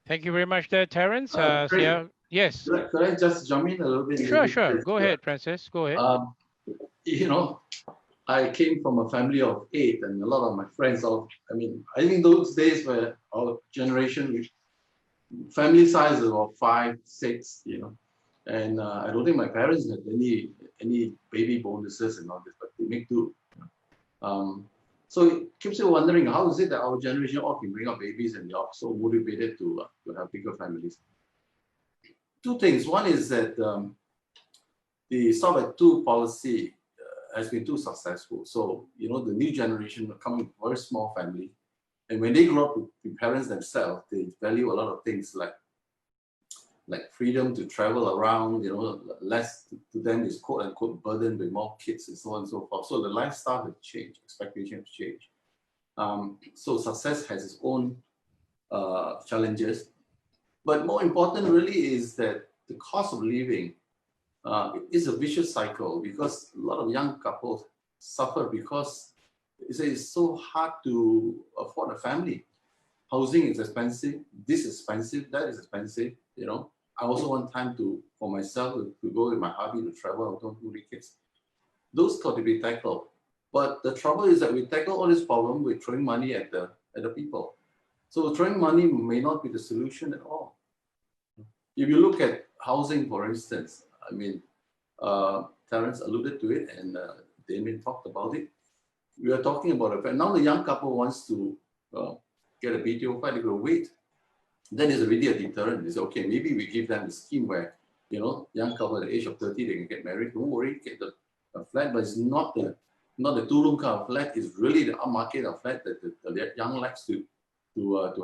Thank you very much there, Terence. Craig, yes. Could I just jump in a little bit? Sure. Go ahead, Francis. Go ahead. I came from a family of 8, and a lot of my friends I think those days where our generation, family size is about 5, 6, and I don't think my parents had any baby bonuses and all this, but they make do. So it keeps you wondering, how is it that our generation all can bring up babies and they are so motivated to have bigger families? 2 things. One is that the Stop at 2 policy has been too successful. So, the new generation are coming from a very small family. And when they grow up to be parents themselves, they value a lot of things like freedom to travel around, less to them is quote unquote burden with more kids and so on and so forth. So the lifestyle has changed, expectations have changed. So success has its own challenges. But more important really is that the cost of living is a vicious cycle, because a lot of young couples suffer because it's so hard to afford a family. Housing is expensive, this is expensive, that is expensive, I also want time for myself to go with my hubby to travel. I don't do the kids. Those got to be tackled. But the trouble is that we tackle all this problem with throwing money at the people. So throwing money may not be the solution at all. If you look at housing, for instance, Terence alluded to it, and Damien talked about it. We are talking about now the young couple wants to get a BTO flat, they go wait. Then there's already a deterrent. They say, okay, maybe we give them a scheme where, young couple at the age of 30, they can get married. Don't worry, get a flat, but it's not the 2-room kind of flat. It's really the upmarket of flat that the young likes to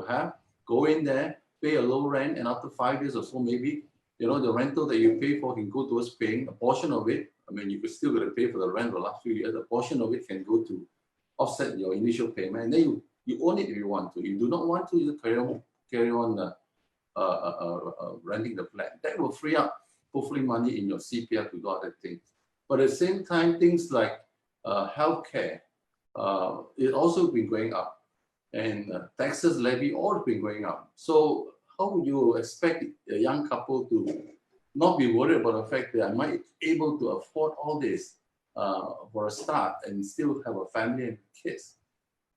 have. Go in there, pay a low rent, and after 5 years or so, maybe, the rental that you pay for can go towards paying a portion of it. You could still got to pay for the rent for the last few years. A portion of it can go to offset your initial payment, and then you own it if you want to. You do not want to, you carry on renting the flat. That will free up hopefully money in your CPF to do other things. But at the same time, things like healthcare, it also been going up, and taxes levy all been going up. So how would you expect a young couple to not be worried about the fact that I might be able to afford all this for a start and still have a family and kids?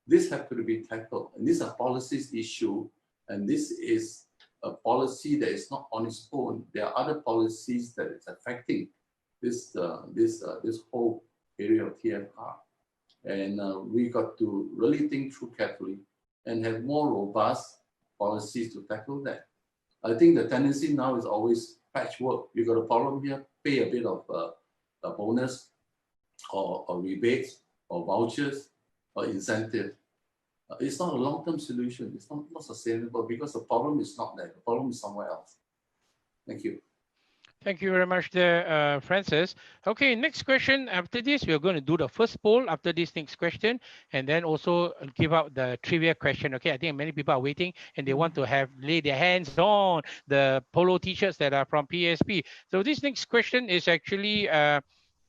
This has to be tackled, and these are policies issue, and this is a policy that is not on its own. There are other policies that is affecting this whole area of TFR, and we got to really think through carefully and have more robust policies to tackle that. I think the tendency now is always patchwork. You got a problem here, pay a bit of a bonus or rebates or vouchers or incentive. It's not a long-term solution. It's not sustainable because the problem is not there. The problem is somewhere else. Thank you. Thank you very much there, Francis. Okay, next question. After this, we're going to do the first poll after this next question, and then also give out the trivia question. Okay, I think many people are waiting and they want to lay their hands on the polo t-shirts that are from PSP. So this next question is actually,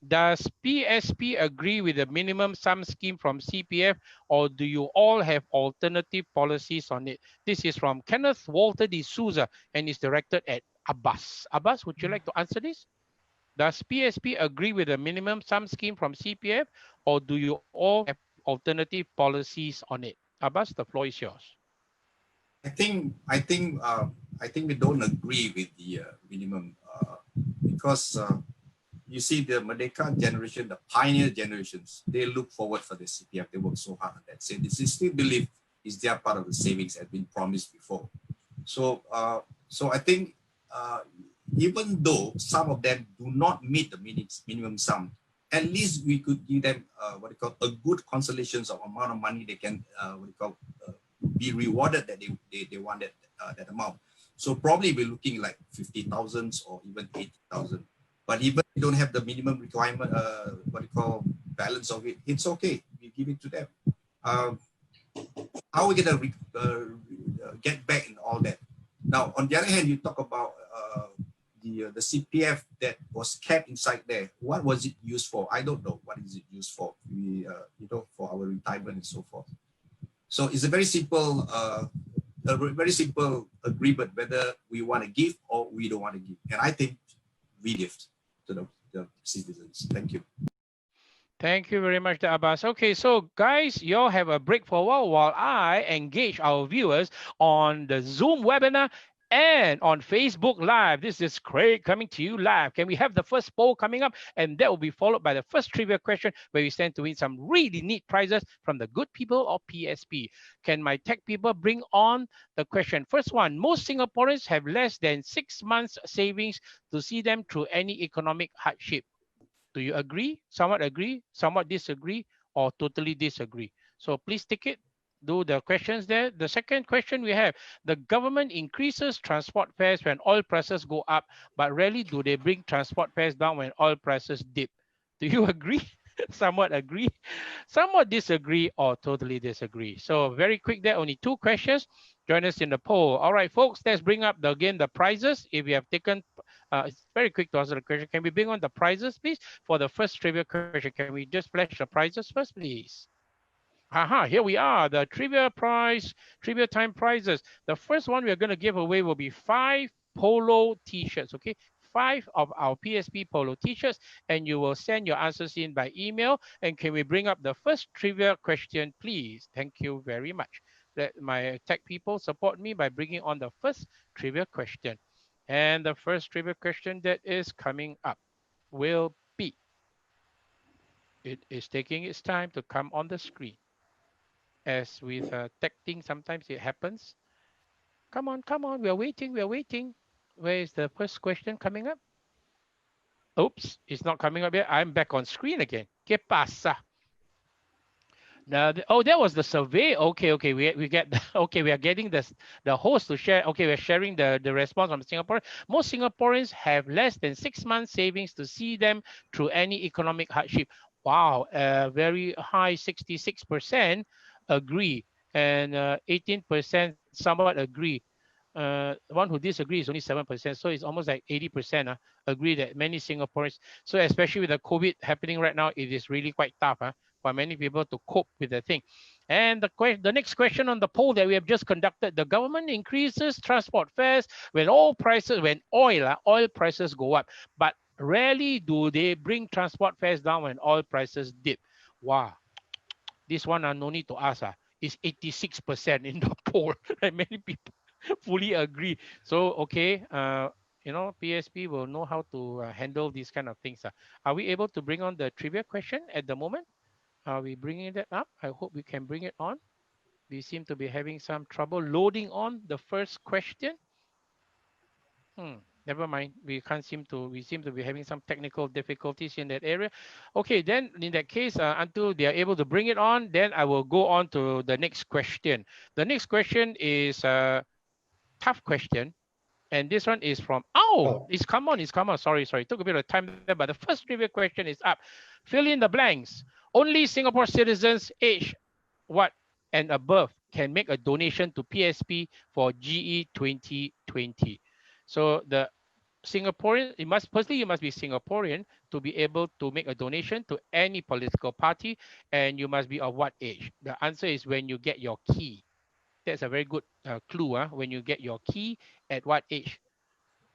does PSP agree with the minimum sum scheme from CPF, or do you all have alternative policies on it? This is from Kenneth Walter de Souza and is directed at Abbas. Abbas, would you like to answer this? Does PSP agree with the minimum sum scheme from CPF, or do you all have alternative policies on it? Abbas, the floor is yours. I think we don't agree with the minimum because you see the Merdeka generation, the pioneer generations, they look forward for the CPF. They work so hard on that. So they still believe is their part of the savings had been promised before. So so I think even though some of them do not meet the minimum sum, at least we could give them what we call a good consolations of amount of money they can be rewarded that they want that amount. So probably we're looking like 50,000 or even 80,000. But even if you don't have the minimum requirement, what we call balance of it, it's okay. We give it to them. How are we gonna get back in all that? Now, on the other hand, you talk about the CPF that was kept inside there. What was it used for? I don't know. What is it used for? We, for our retirement and so forth. So it's a very simple agreement whether we want to give or we don't want to give. And I think we give to the citizens. Thank you. Thank you very much, Abbas. Okay, so guys, you all have a break for a while I engage our viewers on the Zoom webinar and on Facebook Live. This is Craig coming to you live. Can we have the first poll coming up? And that will be followed by the first trivia question where we stand to win some really neat prizes from the good people of PSP. Can my tech people bring on the question? First one, most Singaporeans have less than 6 months savings to see them through any economic hardship. Do you agree, somewhat disagree, or totally disagree? So please take it. Do the questions there. The second question we have, the government increases transport fares when oil prices go up, but rarely do they bring transport fares down when oil prices dip. Do you agree? Somewhat agree, somewhat disagree, or totally disagree? So very quick there, only 2 questions. Join us in the poll. All right, folks, let's bring up again the prizes. If you have taken, it's very quick to answer the question. Can we bring on the prizes, please? For the first trivia question, can we just flash the prizes first, please? Aha, here we are, the trivia time prizes. The first one we're going to give away will be 5 polo t-shirts, okay? 5 of our PSP polo t-shirts, and you will send your answers in by email. And can we bring up the first trivia question, please? Thank you very much. Let my tech people support me by bringing on the first trivia question. And the first trivia question that is coming up will be, it is taking its time to come on the screen. As with tech thing, sometimes it happens. Come on, we are waiting. Where is the first question coming up? Oops, it's not coming up yet. I'm back on screen again. ¿Qué pasa? Now, oh, that was the survey. Okay, we get okay. We are getting the host to share. Okay, we're sharing the response from Singapore. Most Singaporeans have less than 6 months savings to see them through any economic hardship. Wow, very high, 66% agree, and 18% somewhat agree. One who disagrees is only 7%, so it's almost like 80% agree that many Singaporeans, so especially with the COVID happening right now, it is really quite tough for many people to cope with the thing. And the next question on the poll that we have just conducted, the government increases transport fares when oil prices go up, but rarely do they bring transport fares down when oil prices dip. Wow, this one no need to ask. It's 86% in the poll. Many people fully agree. So okay, PSP will know how to handle these kind of things. Are we able to bring on the trivia question at the moment? Are we bringing that up? I hope we can bring it on. We seem to be having some trouble loading on the first question. Never mind. We seem to be having some technical difficulties in that area. Okay, then in that case, until they are able to bring it on, then I will go on to the next question. The next question is a tough question. And this one is from, it's come on. Sorry. Took a bit of time there, but the first trivia question is up. Fill in the blanks. Only Singapore citizens age what and above can make a donation to PSP for GE 2020. So the Singaporean, you must be Singaporean to be able to make a donation to any political party, and you must be of what age? The answer is when you get your key. That's a very good clue. When you get your key, at what age?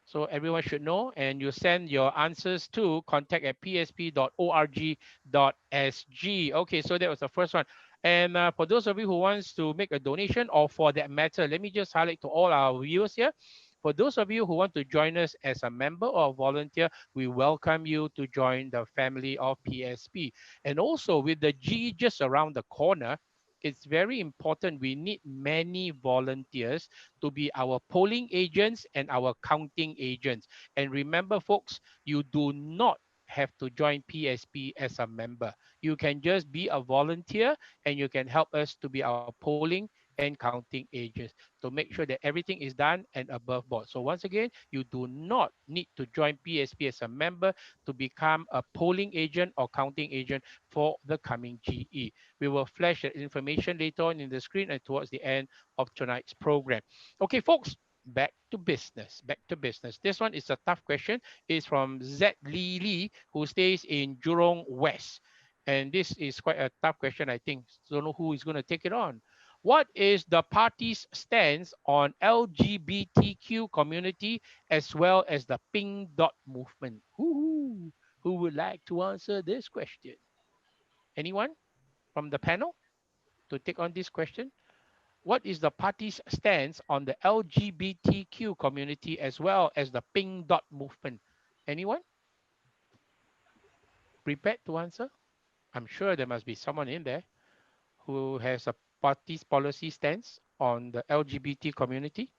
So everyone should know, and you send your answers to contact@psp.org.sg. Okay, so that was the first one. And for those of you who wants to make a donation, or for that matter, let me just highlight to all our viewers here. For those of you who want to join us as a member or volunteer, we welcome you to join the family of PSP. And also with the GE just around the corner, it's very important. We need many volunteers to be our polling agents and our counting agents. And remember, folks, you do not have to join PSP as a member. You can just be a volunteer and you can help us to be our polling and counting agents to make sure that everything is done and above board. So once again, you do not need to join PSP as a member to become a polling agent or counting agent for the coming GE. We will flash that information later on in the screen and towards the end of tonight's program. Okay, folks, back to business. This one is a tough question. It's from Z Lee, who stays in Jurong West. And this is quite a tough question, I think. Don't know who is going to take it on. What is the party's stance on LGBTQ community as well as the Pink Dot movement? Who would like to answer this question? Anyone from the panel to take on this question? What is the party's stance on the LGBTQ community as well as the Pink Dot movement? Anyone prepared to answer? I'm sure there must be someone in there who has a party's policy stance on the LGBT community.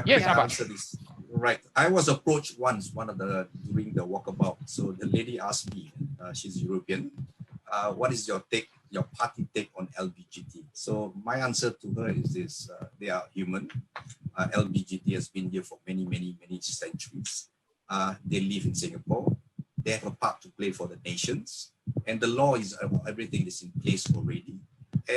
Yes, I answer this. Right. I was approached once, during the walkabout. So the lady asked me, she's European, what is your party take on LGBT? So my answer to her is this: they are human. LGBT has been here for many centuries. They live in Singapore. They have a part to play for the nations, and the law is everything is in place already.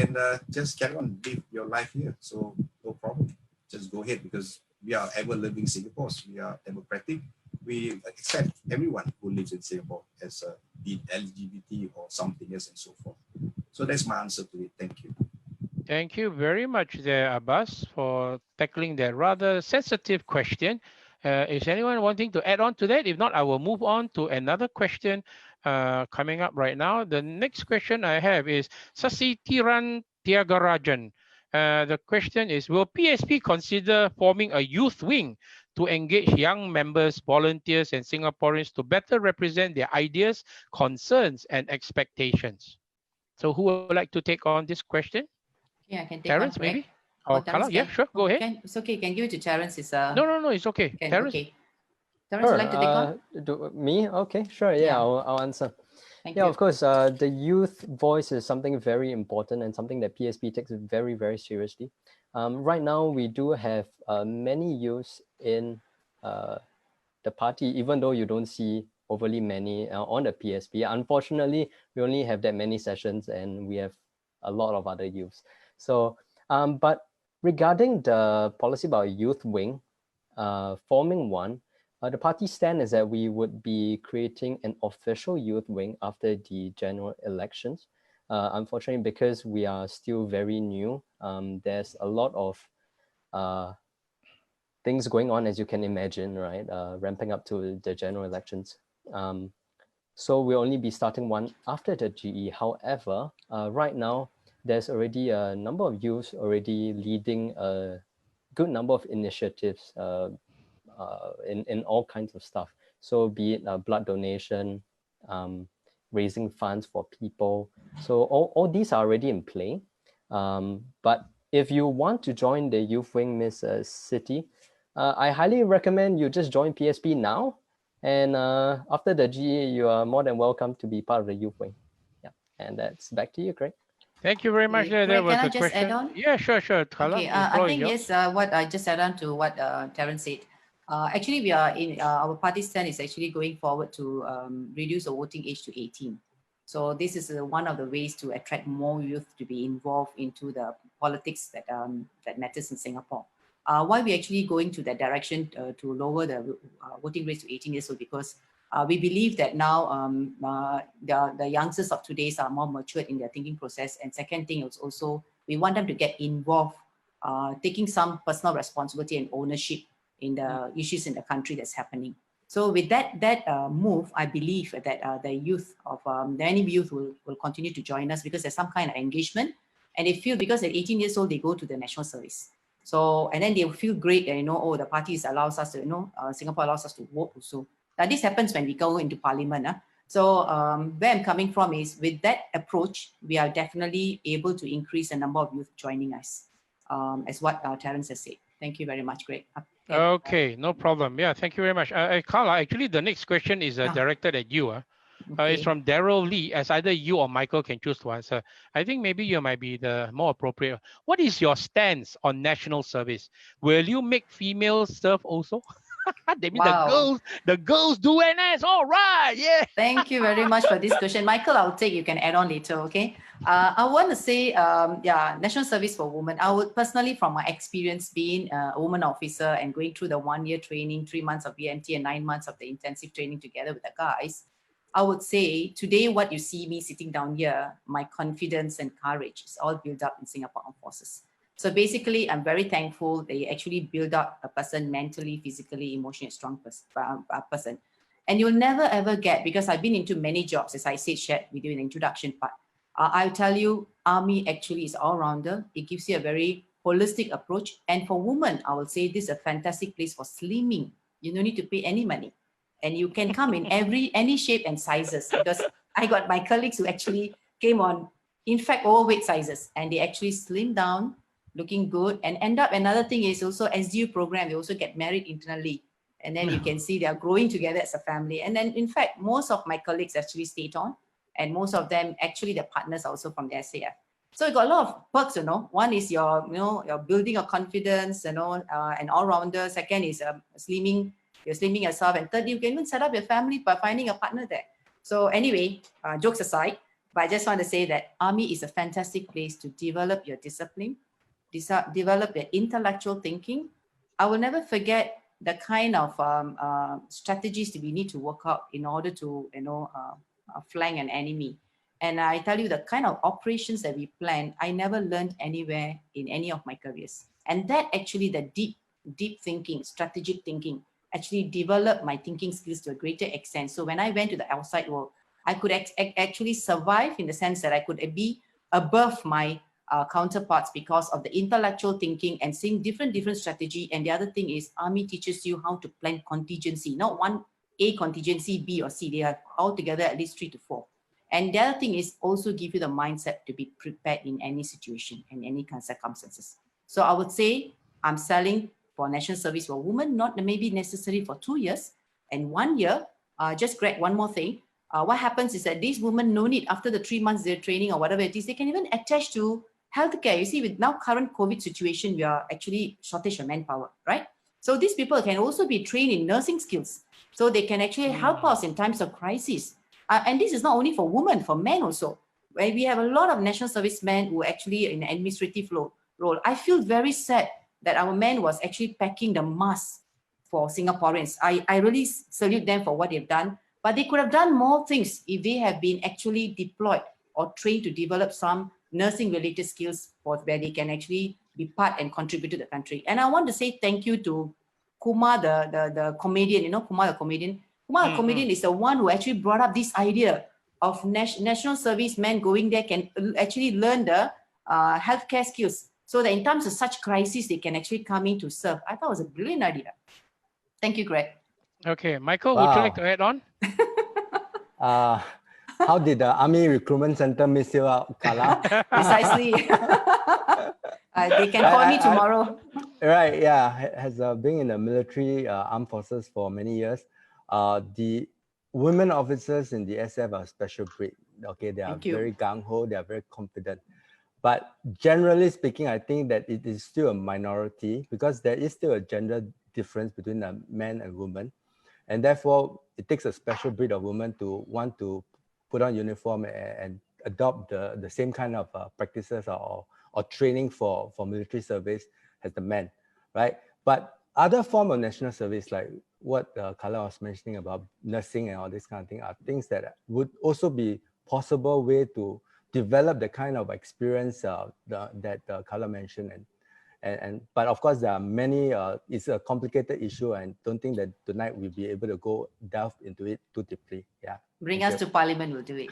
And just carry on, live your life here. So no problem. Just go ahead, because we are ever living Singaporeans. We are democratic. We accept everyone who lives in Singapore as be it LGBT or something else and so forth. So that's my answer to it. Thank you. Thank you very much there, Abbas, for tackling that rather sensitive question. Is anyone wanting to add on to that? If not, I will move on to another question coming up right now. The next question I have is Sasitiran Tiagarajan. The question is, will PSP consider forming a youth wing to engage young members, volunteers, and Singaporeans to better represent their ideas, concerns, and expectations? So who would like to take on this question? Yeah, I can take Terence, maybe? Or Kala? Yeah, sure, go ahead. It's okay, you can give it to Terence. No, it's okay. Terence? Okay. Terence, would like to take on? Me? Okay, sure, yeah. I'll answer. Thank you. Of course, the youth voice is something very important and something that PSP takes very, very seriously. Right now, we do have many youths in the party, even though you don't see overly many on the PSP. Unfortunately, we only have that many sessions and we have a lot of other youths. So, but regarding the policy about youth wing, forming one, the party stand is that we would be creating an official youth wing after the general elections. Unfortunately, because we are still very new, there's a lot of things going on, as you can imagine, right? Ramping up to the general elections. So we'll only be starting one after the GE. However, right now, there's already a number of youths already leading a good number of initiatives in all kinds of stuff. So be it blood donation, raising funds for people. So all these are already in play. But if you want to join the youth wing, Miss City, I highly recommend you just join PSP now. And after the GE, you are more than welcome to be part of the youth wing. Yeah, and that's back to you, Craig. Thank you very much. Greg, There was can I a just question. add on? Yeah, sure. Kala, Okay, the I floor is think yours. yes, what I just add on to what Terence said. Actually, we are in our party stand is actually going forward to reduce the voting age to 18. So this is one of the ways to attract more youth to be involved into the politics that that matters in Singapore. Why we actually going to that direction to lower the voting rates to 18 years old, because we believe that now the youngsters of today are more matured in their thinking process. And second thing is also we want them to get involved, taking some personal responsibility and ownership in the issues in the country that's happening. So with that move, I believe that the youth of many youth will continue to join us because there's some kind of engagement, and they feel because at 18 years old they go to the national service. So and then they feel great, and oh, the parties allows us to Singapore allows us to vote also. Now this happens when we go into parliament. So where I'm coming from is with that approach, we are definitely able to increase the number of youth joining us, as what Terence has said. Thank you very much, Greg. Okay, no problem. Yeah, thank you very much. Carla, actually, the next question is directed at you. Okay. It's from Daryl Lee, as either you or Michael can choose to answer. I think maybe you might be the more appropriate. What is your stance on national service? Will you make females serve also? They mean Wow. the girls do NS. All right, yeah. Thank you very much for this question. Michael, I'll take, you can add on later, okay? I want to say, national service for women. I would personally, from my experience being a woman officer and going through the 1 year training, 3 months of BMT and 9 months of the intensive training together with the guys, I would say today what you see me sitting down here, my confidence and courage is all built up in Singapore Armed Forces. So basically, I'm very thankful they actually build up a person mentally, physically, emotionally strong person. And you'll never ever get, because I've been into many jobs, as I said, shared with you in the introduction part. I'll tell you, Army actually is all-rounder. It gives you a very holistic approach. And for women, I will say this is a fantastic place for slimming. You don't need to pay any money. And you can come in any shape and sizes, because I got my colleagues who actually came on, in fact, overweight sizes, and they actually slim down, looking good, and end up, another thing is also SDU program, they also get married internally. And then you can see they are growing together as a family. And then, in fact, most of my colleagues actually stayed on, and most of them, actually, their partners also from the SAF. So you got a lot of perks, One is you're building your confidence, an all-rounder. Second is slimming, you're slimming yourself. And third, you can even set up your family by finding a partner there. So anyway, jokes aside, but I just want to say that Army is a fantastic place to develop your discipline, develop your intellectual thinking. I will never forget the kind of strategies that we need to work out in order to, flank an enemy. And I tell you, the kind of operations that we plan, I never learned anywhere in any of my careers. And that actually, the deep thinking, strategic thinking, actually developed my thinking skills to a greater extent. So when I went to the outside world, I could actually survive in the sense that I could be above my counterparts because of the intellectual thinking and seeing different strategy. And the other thing is, Army teaches you how to plan contingency, not one A contingency, B or C. They are all together at least 3 to 4. And the other thing is also give you the mindset to be prepared in any situation and any kind of circumstances. So I would say I'm selling for national service for women, not maybe necessary for 2 years and 1 year. Just grab one more thing. What happens is that these women no need, after the 3 months they're training or whatever it is, they can even attach to healthcare. You see, with now current COVID situation, we are actually shortage of manpower, right? So these people can also be trained in nursing skills. So they can actually help us in times of crisis. And this is not only for women, for men also. Where we have a lot of national servicemen who actually in an administrative role. I feel very sad that our men was actually packing the mask for Singaporeans. I really salute them for what they've done. But they could have done more things if they have been actually deployed or trained to develop some nursing-related skills for where they can actually be part and contribute to the country. And I want to say thank you to Kumar, the comedian. Kumar, the comedian. Kumar, the comedian, is the one who actually brought up this idea of national servicemen going there can actually learn the healthcare skills, so that in times of such crisis, they can actually come in to serve. I thought it was a brilliant idea. Thank you, Greg. Okay, Michael, would you like to add on? How did the Army Recruitment Center miss you out, Carla? Precisely. They can call me tomorrow. Right, yeah. Has been in the military armed forces for many years. The women officers in the SF are special breed. Okay, they are very gung-ho, they are very confident. But generally speaking, I think that it is still a minority because there is still a gender difference between men and women. And therefore, it takes a special breed of women to want to put on uniform and adopt the same kind of practices or training for military service as the men, right? But other form of national service, like what Kala was mentioning about nursing and all this kind of thing, are things that would also be possible way to develop the kind of experience that Kala mentioned. But of course, there are many, it's a complicated issue, and don't think that tonight we'll be able to delve into it too deeply. Yeah. Bring us to Parliament, we'll do it.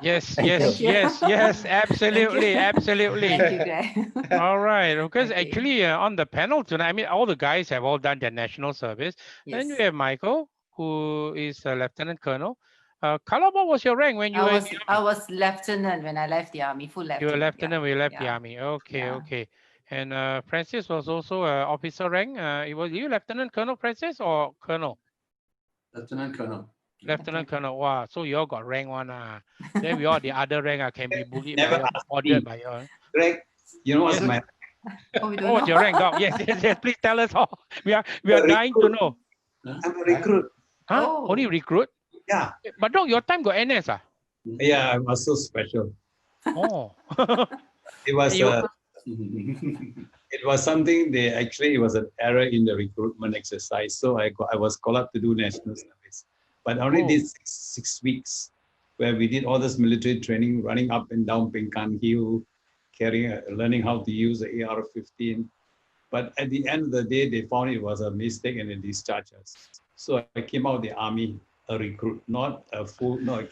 Yes, absolutely, absolutely. Thank you, Greg. All right, because actually on the panel tonight, I mean, all the guys have all done their national service. Yes. Then we have Michael, who is a lieutenant colonel. Kala, what was your rank when you were in the army? I was lieutenant when I left the army, full lieutenant. You were lieutenant when you left the army. Okay, okay. And Francis was also officer rank. Was you lieutenant colonel, Francis, or colonel? Lieutenant colonel. Lieutenant colonel. Wow, so you all got rank one. Then we all the other rank can be bullied by you, ordered by you. Greg, you know what's my what's your rank? Yes, please tell us all. We are dying to know. I'm a recruit. Huh? Oh. Only recruit? Yeah. But no, your time got NS, Yeah, I was so special. Oh. It was it was something it was an error in the recruitment exercise. So I was called up to do national service. But I only did 6 weeks where we did all this military training, running up and down Pinkan Hill, learning how to use the AR-15. But at the end of the day, they found it was a mistake and they discharged us. So I came out of the army a recruit, not a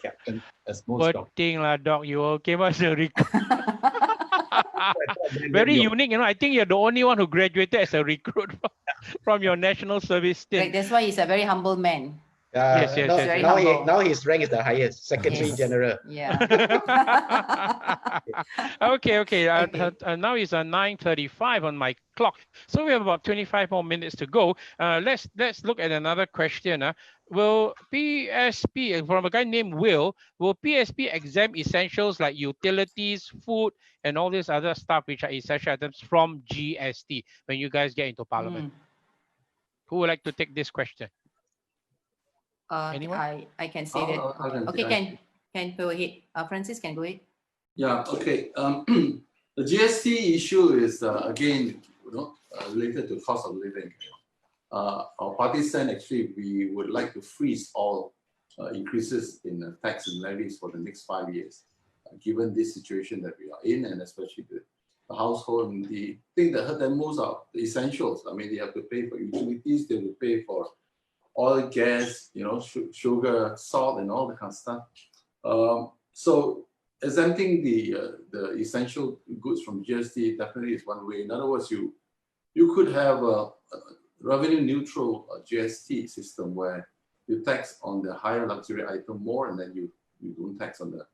captain, as most doctors. Thing lah, doc, you all came out as a recruit. Very unique, you know. I think you're the only one who graduated as a recruit from your national service stint. Right, that's why he's a very humble man. Yes. Now his rank is the highest, Secretary General. Yeah. Okay. Now it's 9:35 on my clock, so we have about 25 more minutes to go. Let's look at another question. Will PSP, from a guy named will PSP exempt essentials like utilities, food, and all this other stuff which are essential items from GST when you guys get into Parliament? Who would like to take this question? Anyone? I can say that. Okay, can go ahead. Francis can go ahead. Yeah. Okay. The GST issue is again, related to cost of living. Our party stand actually, we would like to freeze all increases in tax and levies for the next 5 years, given this situation that we are in, and especially the household. And the thing that hurt them most are the essentials. I mean, they have to pay for utilities, they have to pay for oil, gas, sugar, salt, and all that kind of stuff. So exempting the essential goods from GST definitely is one way. In other words, you could have a revenue neutral GST system where you tax on the higher luxury item more, and then you don't tax on the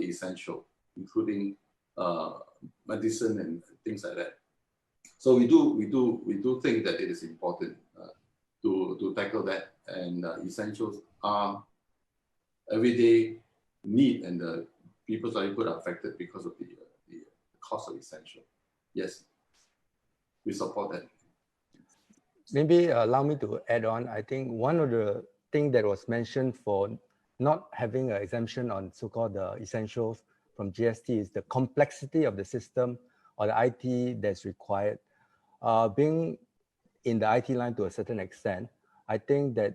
essential, including medicine and things like that. So we do think that it is important to tackle that, and essentials are everyday need, and the people's livelihood are affected because of the cost of essential. Yes, we support that. Maybe allow me to add on. I think one of the things that was mentioned for not having an exemption on so-called the essentials from GST is the complexity of the system or the IT that's required. Being in the IT line to a certain extent, I think that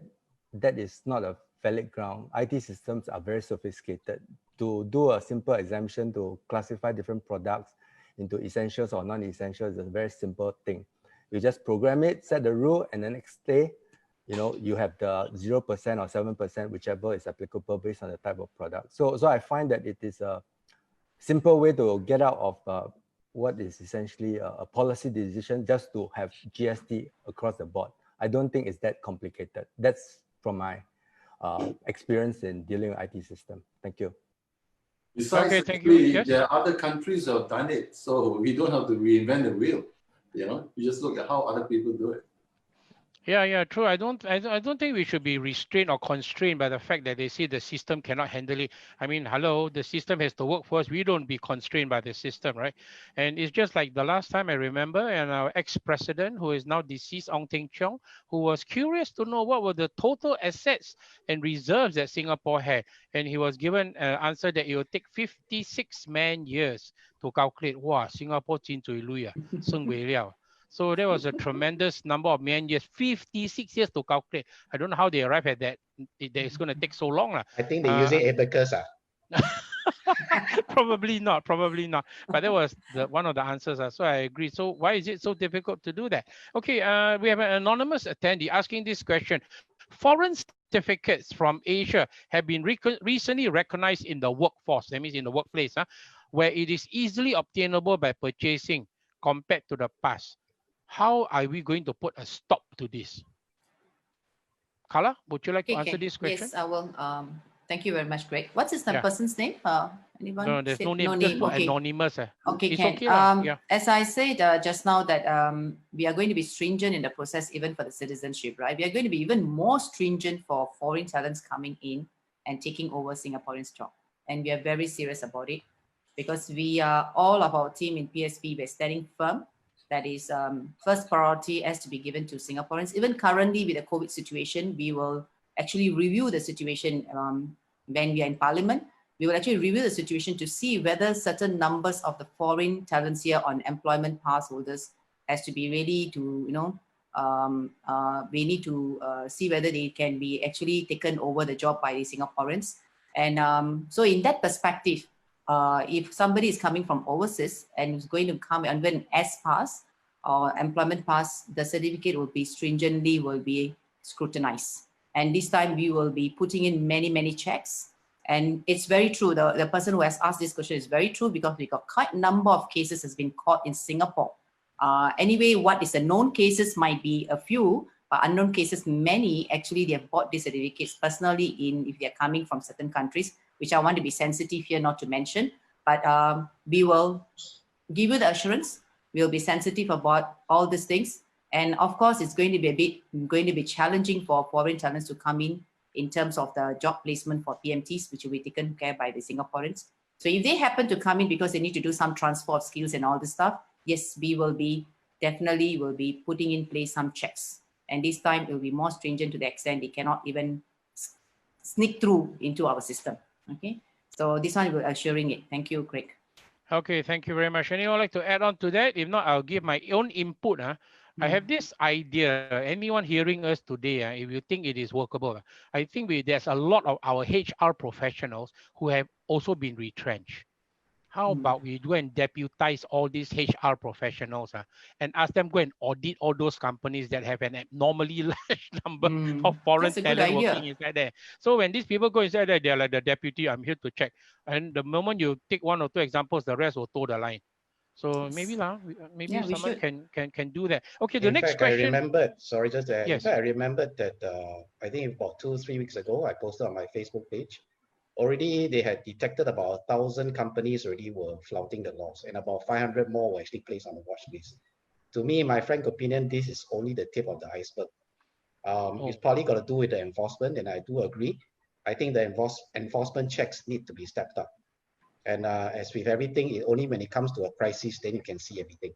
is not a valid ground. IT systems are very sophisticated. To do a simple exemption to classify different products into essentials or non-essentials is a very simple thing. You just program it, set the rule, and the next day, you have the 0% or 7%, whichever is applicable based on the type of product. So I find that it is a simple way to get out of what is essentially a policy decision just to have GST across the board. I don't think it's that complicated. That's from my experience in dealing with IT system. Thank you. Besides, Okay, thank you. Yes. there are other countries who have done it, so we don't have to reinvent the wheel. You know, you just look at how other people do it. Yeah, true. I don't think we should be restrained or constrained by the fact that they say the system cannot handle it. I mean, hello, the system has to work for us. We don't be constrained by the system, right? And it's just like the last time I remember, and our ex-president, who is now deceased, Ong Teng Cheong, who was curious to know what were the total assets and reserves that Singapore had, and he was given an answer that it would take 56 man-years to calculate. Wow, Singapore 真水lui啊，算不了。So there was a tremendous number of man-years, 56 years to calculate. I don't know how they arrived at that. It's going to take so long. I think they're using abacus. Probably not. But that was one of the answers. So I agree. So why is it so difficult to do that? Okay, we have an anonymous attendee asking this question. Foreign certificates from Asia have been recently recognized in the workforce, that means in the workplace, where it is easily obtainable by purchasing compared to the past. How are we going to put a stop to this? Carla, would you like to answer this question? Yes, I will. Thank you very much, Greg. What's the person's name? Anyone? No, there's no name. Just put anonymous. Okay, it's Ken. Okay, as I said just now that we are going to be stringent in the process even for the citizenship, right? We are going to be even more stringent for foreign talents coming in and taking over Singaporeans' job. And we are very serious about it because we are, all of our team in PSP, we're standing firm. That is first priority has to be given to Singaporeans. Even currently with the COVID situation, we will actually review the situation when we are in Parliament. We will actually review the situation to see whether certain numbers of the foreign talents here on employment pass holders has to be ready to, we need to see whether they can be actually taken over the job by the Singaporeans. And so in that perspective, if somebody is coming from overseas and is going to come under an S pass or employment pass, the certificate will be stringently scrutinized. And this time we will be putting in many checks. And it's very true. The person who has asked this question is very true because we got quite a number of cases has been caught in Singapore. Anyway, what is the known cases might be a few, but unknown cases, many actually they have bought these certificates personally if they're coming from certain countries, which I want to be sensitive here not to mention, but we will give you the assurance. We'll be sensitive about all these things. And of course, it's going to be challenging for foreign talents to come in terms of the job placement for PMTs, which will be taken care by the Singaporeans. So if they happen to come in because they need to do some transfer of skills and all this stuff, yes, we will definitely be putting in place some checks. And this time it will be more stringent to the extent they cannot even sneak through into our system. Okay, so this one we're assuring it. Thank you, Craig. Okay, thank you very much. Anyone like to add on to that? If not, I'll give my own input. I have this idea. Anyone hearing us today, if you think it is workable, I think there's a lot of our HR professionals who have also been retrenched. How about we go and deputize all these HR professionals and ask them go and audit all those companies that have an abnormally large number of foreign talent working inside there. So when these people go inside there, they're like the deputy, I'm here to check. And the moment you take one or two examples, the rest will toe the line. So maybe someone can do that. Okay, the next question. I remembered, sorry, just that. Yes. In fact, I remembered that I think about 2-3 weeks ago, I posted on my Facebook page. Already they had detected about 1,000 companies already were flouting the laws, and about 500 more were actually placed on the watch list. To me, my frank opinion, this is only the tip of the iceberg. It's probably got to do with the enforcement, and I do agree. I think the enforcement checks need to be stepped up. And as with everything, only when it comes to a crisis, then you can see everything.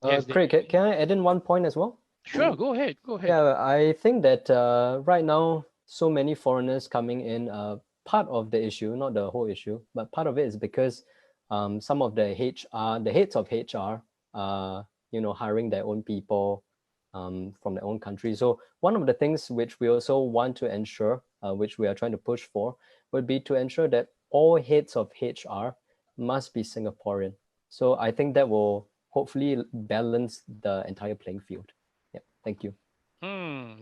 Yes, Craig, can I add in one point as well? Sure, go ahead. Yeah, I think that right now, so many foreigners coming in, part of the issue, not the whole issue, but part of it is because some of the heads of HR are, hiring their own people from their own country. So one of the things which we also want to ensure, which we are trying to push for, would be to ensure that all heads of HR must be Singaporean. So I think that will hopefully balance the entire playing field. Yeah, thank you.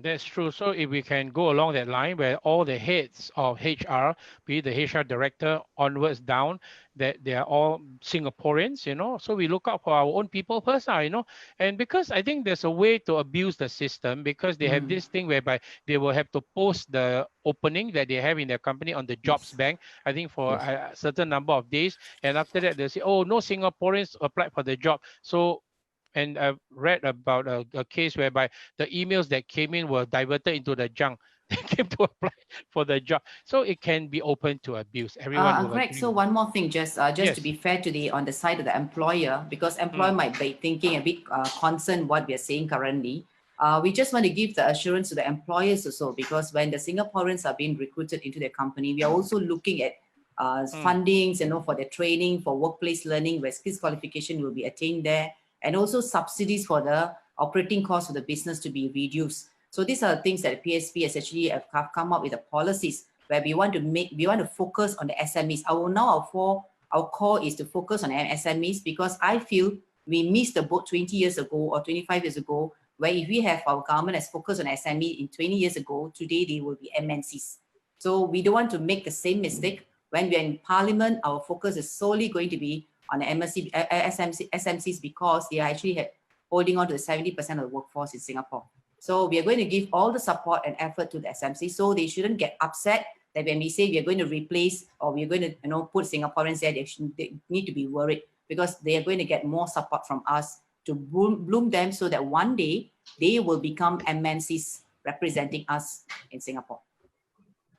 That's true. So if we can go along that line where all the heads of HR, be it the HR director onwards down, that they are all Singaporeans, so we look out for our own people first, and because I think there's a way to abuse the system because they have this thing whereby they will have to post the opening that they have in their company on the jobs bank, I think for a certain number of days. And after that, they'll say, oh, no Singaporeans applied for the job. So, and I've read about a case whereby the emails that came in were diverted into the junk. They came to apply for the job. So it can be open to abuse. Everyone will Correct. agree. So one more thing, just Yes. to be fair to on the side of the employer, because employer might be thinking a bit concerned what we are saying currently. We just want to give the assurance to the employers also, because when the Singaporeans are being recruited into their company, we are also looking at fundings, for their training, for workplace learning, where skills qualification will be attained there, and also subsidies for the operating costs of the business to be reduced. So these are things that PSP has actually have come up with the policies where we want to focus on the SMEs. Our core is to focus on SMEs, because I feel we missed the boat 20 years ago or 25 years ago, where if we have our government has focused on SME in 20 years ago, today they will be MNCs. So we don't want to make the same mistake. When we are in Parliament, our focus is solely going to be on the SMCs, because they are actually holding on to the 70% of the workforce in Singapore. So we are going to give all the support and effort to the SMC, so they shouldn't get upset that when we say we are going to replace or we are going to put Singaporeans there, they need to be worried, because they are going to get more support from us to bloom them, so that one day they will become MNCs representing us in Singapore.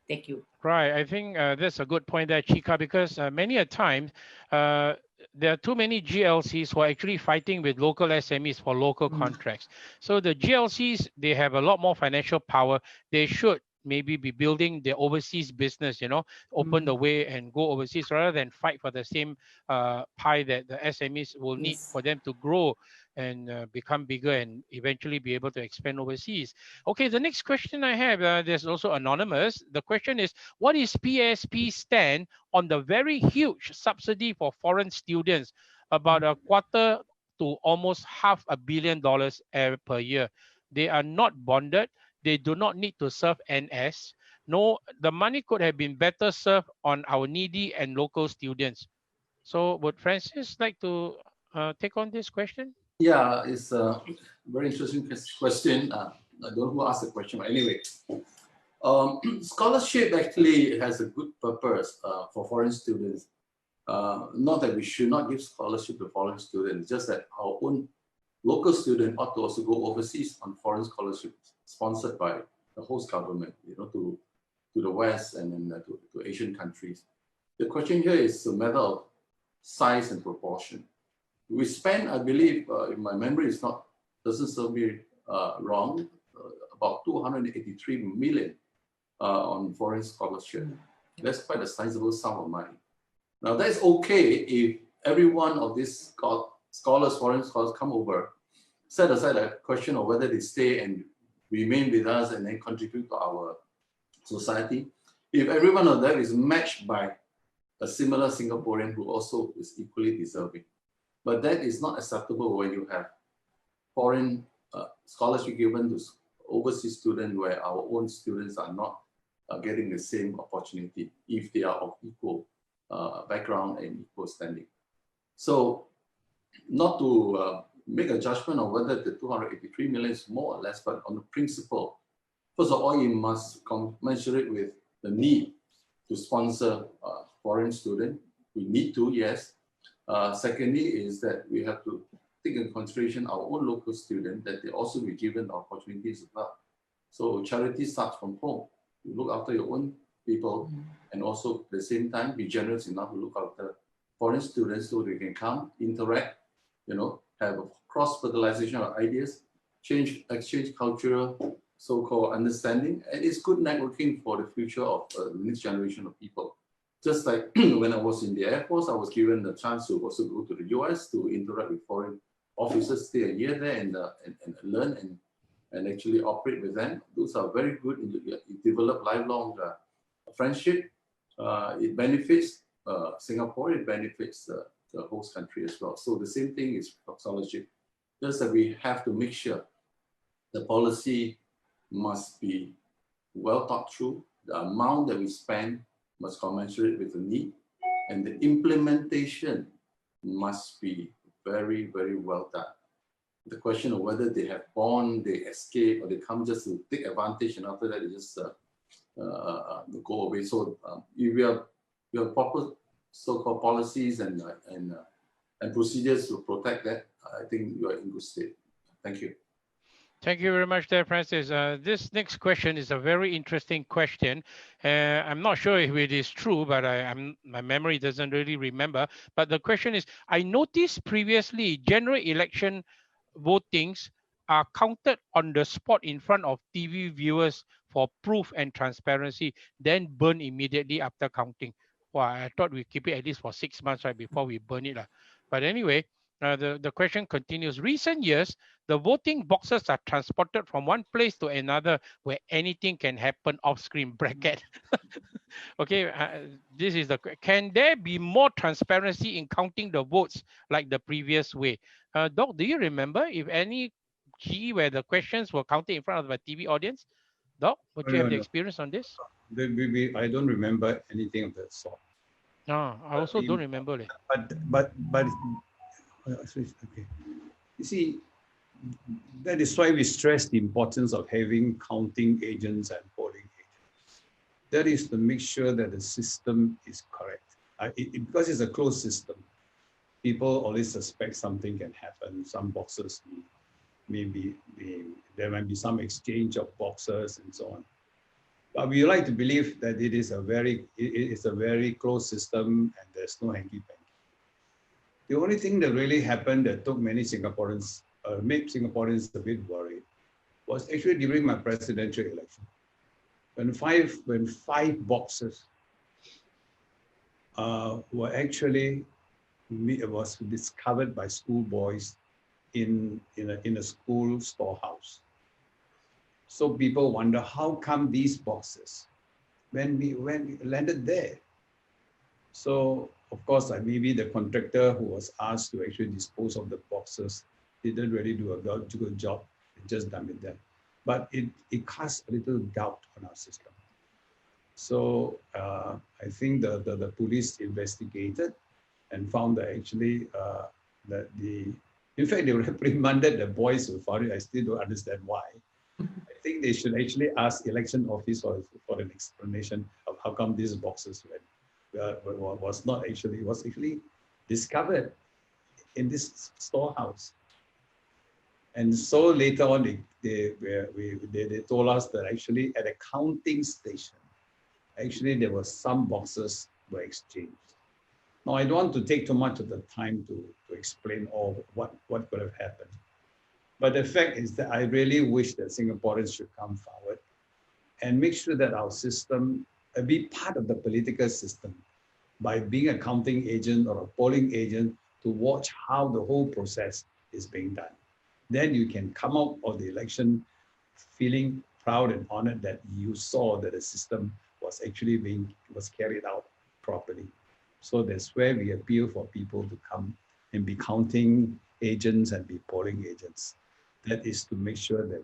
Thank you. Right. I think that's a good point there, Chika, because many a time there are too many GLCs who are actually fighting with local SMEs for local contracts. So the GLCs, they have a lot more financial power. They should maybe be building their overseas business, open the way and go overseas rather than fight for the same pie that the SMEs will need for them to grow and become bigger and eventually be able to expand overseas. Okay, the next question I have, there's also anonymous. The question is, what is PSP stand on the very huge subsidy for foreign students, about a quarter to almost $500 million per year? They are not bonded. They do not need to serve NS. No, the money could have been better served on our needy and local students. So would Francis like to take on this question? Yeah, it's a very interesting question. I don't know who asked the question, but anyway. Scholarship actually has a good purpose for foreign students. Not that we should not give scholarship to foreign students, just that our own local student ought to also go overseas on foreign scholarships sponsored by the host government, to the West and then to Asian countries. The question here is a matter of size and proportion. We spend, I believe, if my memory doesn't serve me wrong, about 283 million on foreign scholarship. That's quite a sizable sum of money. Now that's okay if every one of these scholars, foreign scholars, come over, set aside a question of whether they stay and remain with us and then contribute to our society. If every one of them is matched by a similar Singaporean who also is equally deserving. But that is not acceptable when you have foreign scholarship given to overseas students where our own students are not getting the same opportunity if they are of equal background and equal standing. So not to make a judgment on whether the 283 million is more or less, but on the principle, first of all, you must commensurate with the need to sponsor foreign students. We need to, yes. Secondly is that we have to take into consideration our own local students, that they also be given opportunities as well. So charity starts from home. You look after your own people and also at the same time be generous enough to look after foreign students so they can come, interact, have a cross-fertilization of ideas, exchange cultural so-called understanding, and it's good networking for the future of the next generation of people. Just like when I was in the Air Force, I was given the chance to also go to the US to interact with foreign officers, stay a year there and learn and actually operate with them. Those are very good. It develop lifelong friendship. It benefits Singapore, it benefits the host country as well. So the same thing is scholarship. Just that we have to make sure the policy must be well thought through. The amount that we spend must commensurate with the need, and the implementation must be very, very well done. The question of whether they have born, they escape, or they come just to take advantage, and after that they just go away. So if we have proper so-called policies and procedures to protect that, I think you are in good state. Thank you. Thank you very much there, Francis. This next question is a very interesting question. I'm not sure if it is true, but my memory doesn't really remember. But the question is, I noticed previously general election votings are counted on the spot in front of TV viewers for proof and transparency, then burn immediately after counting. Well, I thought we keep it at least for 6 months, right, before we burn it. But anyway, the question continues. Recent years, the voting boxes are transported from one place to another where anything can happen off-screen bracket. Okay, this is the, can there be more transparency in counting the votes like the previous way? Doc, do you remember if any GE where the questions were counted in front of a TV audience? Doc, would you have the experience on this? I don't remember anything of that sort. No, I also don't remember it. But okay. You see, that is why we stress the importance of having counting agents and polling agents. That is to make sure that the system is correct. Because it's a closed system, people always suspect something can happen. Some boxes there might be some exchange of boxes and so on. But we like to believe that it is a very closed system and there's no hanky-panky. The only thing that really happened that took many Singaporeans, made Singaporeans a bit worried, was actually during my presidential election. When five boxes were actually, it was discovered by schoolboys in a school storehouse. So people wonder, how come these boxes, when we landed there? So of course, maybe the contractor who was asked to actually dispose of the boxes didn't really do a good job, just dumped it there. But it casts a little doubt on our system. So I think the police investigated and found that actually in fact, they reprimanded the boys who found it. I still don't understand why. I think they should actually ask election office for an explanation of how come these boxes was actually discovered in this storehouse. And so later on, they told us that actually at a counting station, actually there were some boxes were exchanged. Now, I don't want to take too much of the time to explain all what could have happened. But the fact is that I really wish that Singaporeans should come forward and make sure that our system be part of the political system by being a counting agent or a polling agent to watch how the whole process is being done. Then you can come out of the election feeling proud and honored that you saw that the system was actually was carried out properly. So that's where we appeal for people to come and be counting agents and be polling agents. That is to make sure that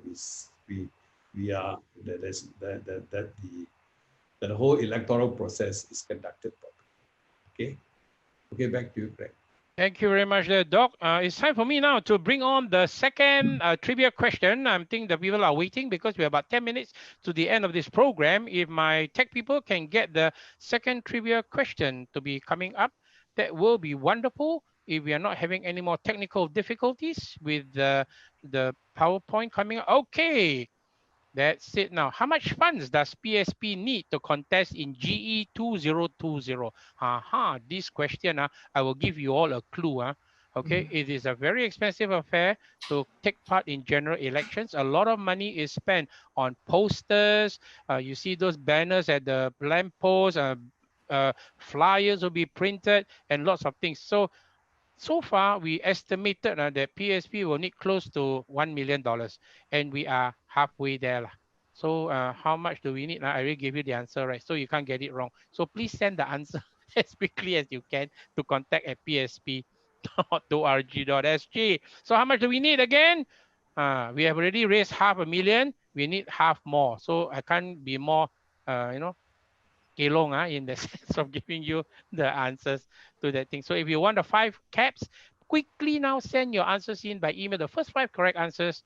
the whole electoral process is conducted properly. Okay, back to you, Craig. Thank you very much there, Doc. It's time for me now to bring on the second trivia question. I think the people are waiting because we're about 10 minutes to the end of this program. If my tech people can get the second trivia question to be coming up, that will be wonderful. If we are not having any more technical difficulties with the PowerPoint coming up. Okay, that's it now. How much funds does PSP need to contest in GE 2020? This question, I will give you all a clue. Okay, it is a very expensive affair to take part in general elections. A lot of money is spent on posters. You see those banners at the lamppost, flyers will be printed and lots of things. So far, we estimated that PSP will need close to $1 million, and we are halfway there. So how much do we need? I already gave you the answer, right? So you can't get it wrong. So please send the answer as quickly as you can to contact at psp.org.sg. So how much do we need again? We have already raised $500,000. we need half more. So I can't be more, you know, kelong in the sense of giving you the answers to that thing. So if you want the 5 caps, quickly now send your answers in by email. The first 5 correct answers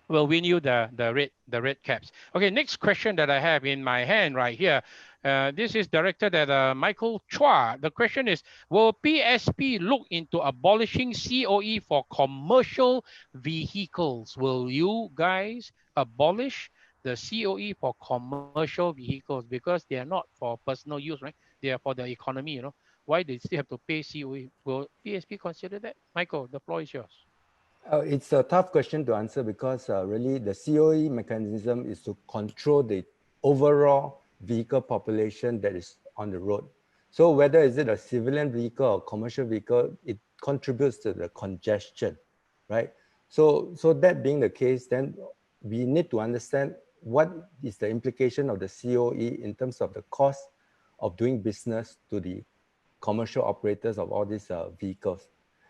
will win you the red caps. Okay, next question that I have in my hand right here. This is directed at Michael Chua. The question is, will PSP look into abolishing COE for commercial vehicles? Will you guys abolish the COE for commercial vehicles, because they are not for personal use, right? They are for the economy, you know. Why they still have to pay COE? Will PSP consider that? Michael, the floor is yours. It's a tough question to answer because really the COE mechanism is to control the overall vehicle population that is on the road. So whether is it a civilian vehicle or commercial vehicle, it contributes to the congestion, right? So that being the case, then we need to understand what is the implication of the COE in terms of the cost of doing business to the commercial operators of all these vehicles.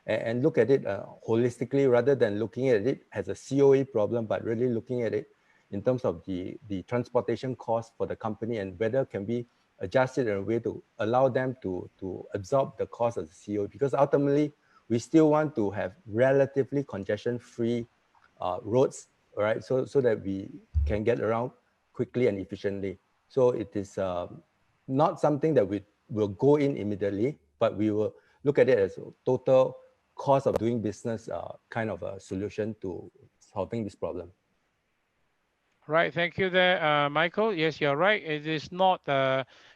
And look at it holistically, rather than looking at it as a COE problem, but really looking at it in terms of the transportation cost for the company, and whether can we adjust it in a way to allow them to absorb the cost of the COE, because ultimately we still want to have relatively congestion-free roads, right? So that we can get around quickly and efficiently. So it is not something that we will go in immediately, but we will look at it as a total cost of doing business kind of a solution to solving this problem. Right, thank you there, Michael. Yes, you're right. It is not,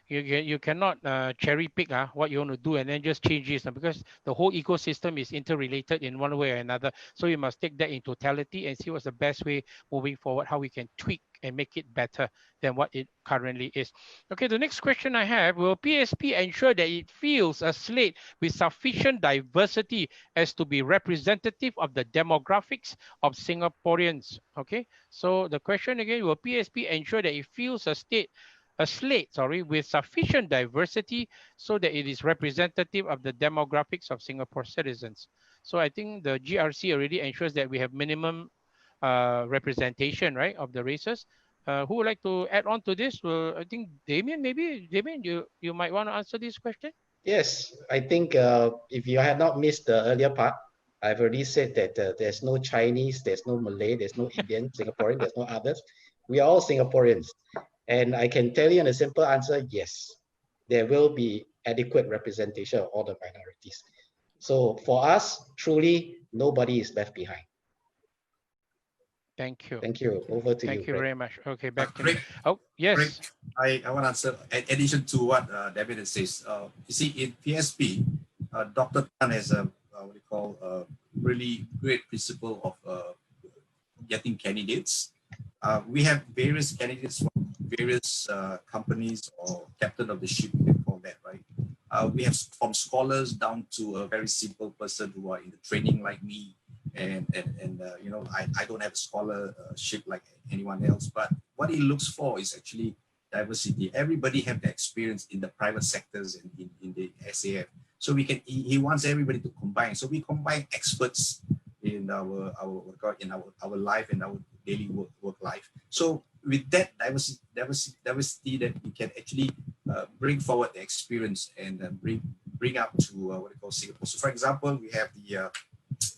you cannot cherry pick what you want to do and then just change this, because the whole ecosystem is interrelated in one way or another. So you must take that in totality and see what's the best way moving forward, how we can tweak and make it better than what it currently is. Okay, the next question I have, will PSP ensure that it fills a slate with sufficient diversity as to be representative of the demographics of Singaporeans? Okay, so the question again, will PSP ensure that it fills a slate with sufficient diversity so that it is representative of the demographics of Singapore citizens? So I think the GRC already ensures that we have minimum representation, right, of the races. Who would like to add on to this? Well, I think Damien, maybe. Damien, you might want to answer this question. Yes, I think if you had not missed the earlier part, I've already said that there's no Chinese, there's no Malay, there's no Indian, Singaporean, there's no others. We are all Singaporeans. And I can tell you in a simple answer, yes, there will be adequate representation of all the minorities. So for us, truly, nobody is left behind. Thank you. Thank you. Over to you. Thank you very much. Okay, back to Craig, me. Oh, yes. Craig, I want to answer, in addition to what David says. You see, in PSP, Dr. Tan has a what we call a really great principle of getting candidates. We have various candidates from various companies, or captain of the ship, we can call that, right? We have from scholars down to a very simple person who are in the training like me. And you know, I don't have a scholarship like anyone else, but what he looks for is actually diversity. Everybody have the experience in the private sectors and in the SAF. So he wants everybody to combine. So we combine experts in our life and our daily work life. So with that diversity that we can actually bring forward the experience and bring up to what we call Singapore. So for example, we have the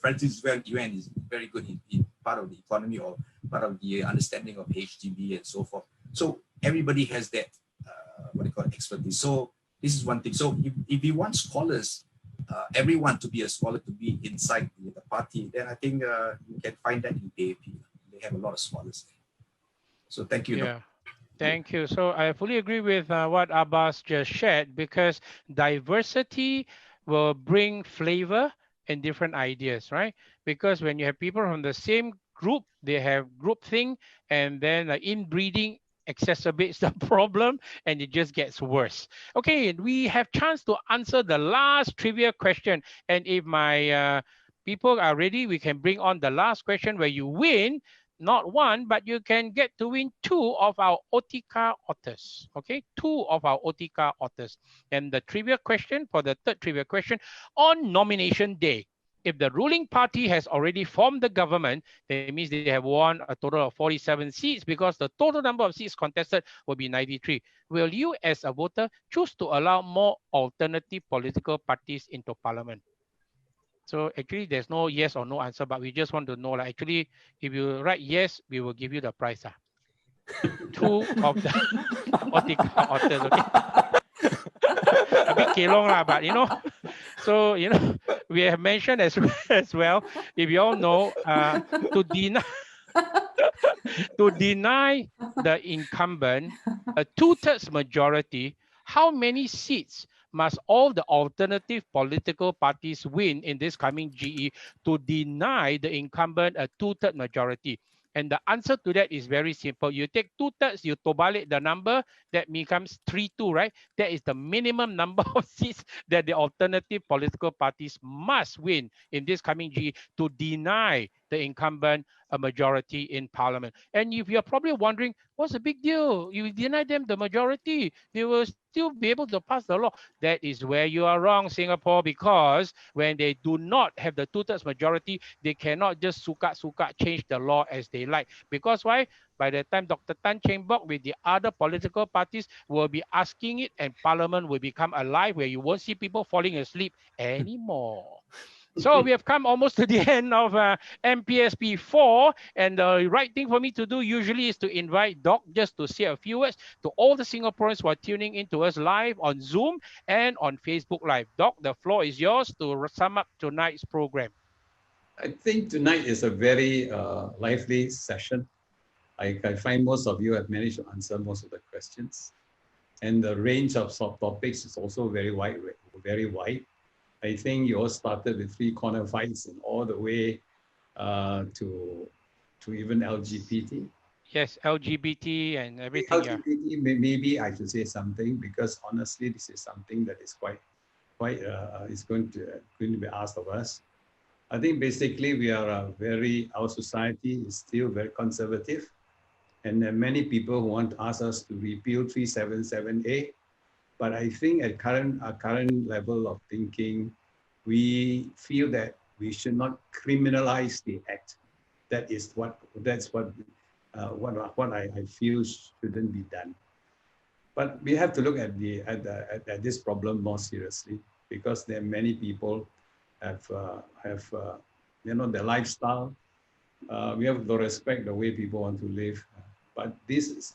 Francis Yuan is very good in part of the economy or part of the understanding of HDB and so forth. So everybody has that what they call expertise. So this is one thing. So if you want scholars, everyone to be a scholar, to be inside the party, then I think you can find that in PAP. They have a lot of scholars. So thank you. Yeah. Thank you. So I fully agree with what Abbas just shared, because diversity will bring flavor and different ideas, right? Because when you have people from the same group, they have groupthink, and then inbreeding exacerbates the problem and it just gets worse. Okay, we have chance to answer the last trivia question. And if my people are ready, we can bring on the last question where you win not one, but you can get to win 2 of our OTICA authors. Okay, 2 of our OTICA authors. And the trivia question for the third trivia question, on nomination day, If the ruling party has already formed the government, that means they have won a total of 47 seats because the total number of seats contested will be 93. Will you as a voter choose to allow more alternative political parties into parliament? So actually there's no yes or no answer, but we just want to know, like, actually, if you write yes, we will give you the prize. Two of the authors, okay? A bit kelong lah, but so we have mentioned as well, if you all know, to deny the incumbent a 2/3 majority, how many seats must all the alternative political parties win in this coming GE to deny the incumbent a 2/3 majority? And the answer to that is very simple. You take 2/3, you tobalik the number, that becomes 3-2, right? That is the minimum number of seats that the alternative political parties must win in this coming GE to deny the incumbent a majority in parliament. And if you're probably wondering, what's the big deal? You deny them the majority, they will still be able to pass the law. That is where you are wrong, Singapore, because when they do not have the 2/3 majority, they cannot just suka change the law as they like. Because why? By the time Dr. Tan Cheng Bock with the other political parties will be asking it, and parliament will become alive where you won't see people falling asleep anymore. So we have come almost to the end of MPSP 4, and the right thing for me to do usually is to invite Doc just to say a few words to all the Singaporeans who are tuning in to us live on Zoom and on Facebook Live. Doc, the floor is yours to sum up tonight's program. I think tonight is a very lively session. I find most of you have managed to answer most of the questions. And the range of topics is also very wide. I think you all started with three-corner fights and all the way to even LGBT. Yes, LGBT and everything. LGBT, maybe I should say something, because honestly, this is something that is quite is going to be asked of us. I think basically we are our society is still very conservative, and there are many people who want to ask us to repeal 377A. But I think at our current level of thinking, we feel that we should not criminalize the act. That's what I feel shouldn't be done. But we have to look at this problem more seriously, because there are many people have their lifestyle. We have to respect the way people want to live. But this is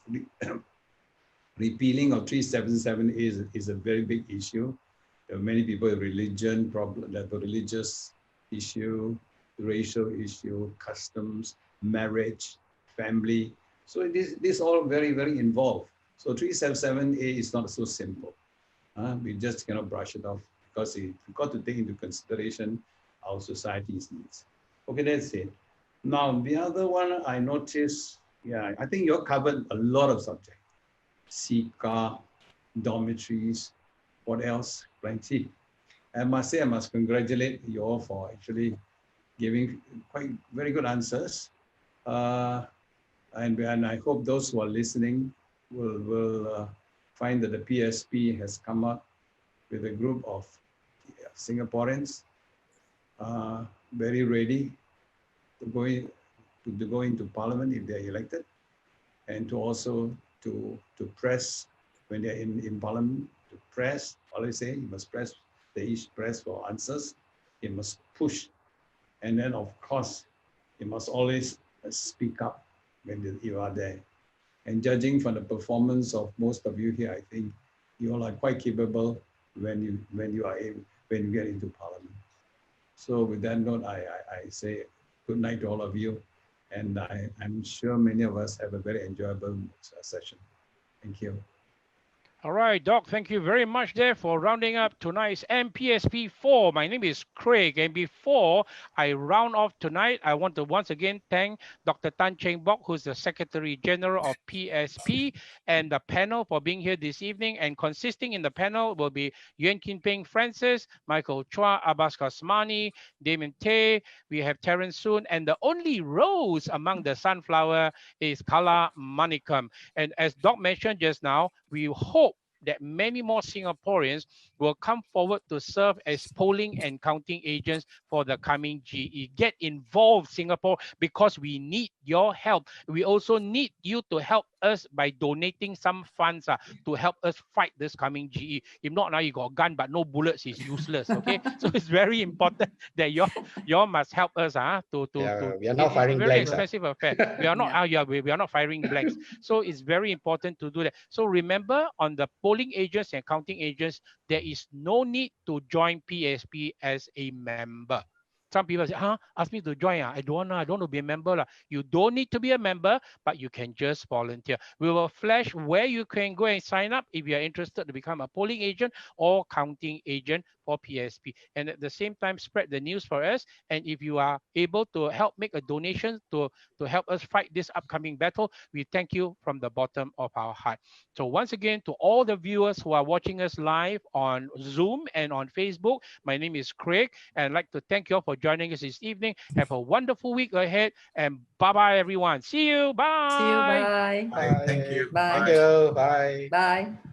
repealing of 377 is a very big issue. There are many people with religion problem, the religious issue, racial issue, customs, marriage, family. So this all very, very involved. So 377A is not so simple. We just cannot brush it off, because we've got to take into consideration our society's needs. Okay, that's it. Now, the other one I noticed, I think you covered a lot of subjects. CECA, dormitories, what else? Plenty. I must say, I must congratulate you all for actually giving very good answers. And I hope those who are listening will find that the PSP has come up with a group of Singaporeans very ready to go into parliament if they're elected, and to also to press when they're in parliament, to press, always say you must press for answers, you must push, and then of course you must always speak up when you are there. And judging from the performance of most of you here, I think you all are quite capable when you get into parliament. So with that note, I say good night to all of you. And I'm sure many of us have a very enjoyable session. Thank you. All right, Doc, thank you very much there for rounding up tonight's MPSP 4. My name is Craig, and before I round off tonight, I want to once again thank Dr. Tan Cheng Bock, who's the Secretary General of PSP, and the panel for being here this evening. And consisting in the panel will be Yuan Kin Peng Francis, Michael Chua, Abbas Kasmani, Damien Tay, we have Terence Soon, and the only rose among the sunflower is Kala Manikam. And as Doc mentioned just now, we hope that many more Singaporeans will come forward to serve as polling and counting agents for the coming GE. Get involved, Singapore, because we need your help. We also need you to help us by donating some funds to help us fight this coming GE. If not, now you got a gun but no bullets is useless. Okay, so it's very important that you must help us we are not firing very blanks. expensive affair. We are not we are not firing blanks. So it's very important to do that. So remember, on the polling agents and counting agents, there is no need to join PSP as a member. Some people say, ask me to join. I don't want to be a member. You don't need to be a member, but you can just volunteer. We will flash where you can go and sign up if you are interested to become a polling agent or counting agent for PSP. And at the same time, spread the news for us. And if you are able to help make a donation to help us fight this upcoming battle, we thank you from the bottom of our heart. So once again, to all the viewers who are watching us live on Zoom and on Facebook, my name is Craig, and I'd like to thank you all for joining us this evening. Have a wonderful week ahead, and bye-bye, everyone. See you. Bye. See you. Bye. Bye. Thank you. Bye. Thank you. Bye. Bye.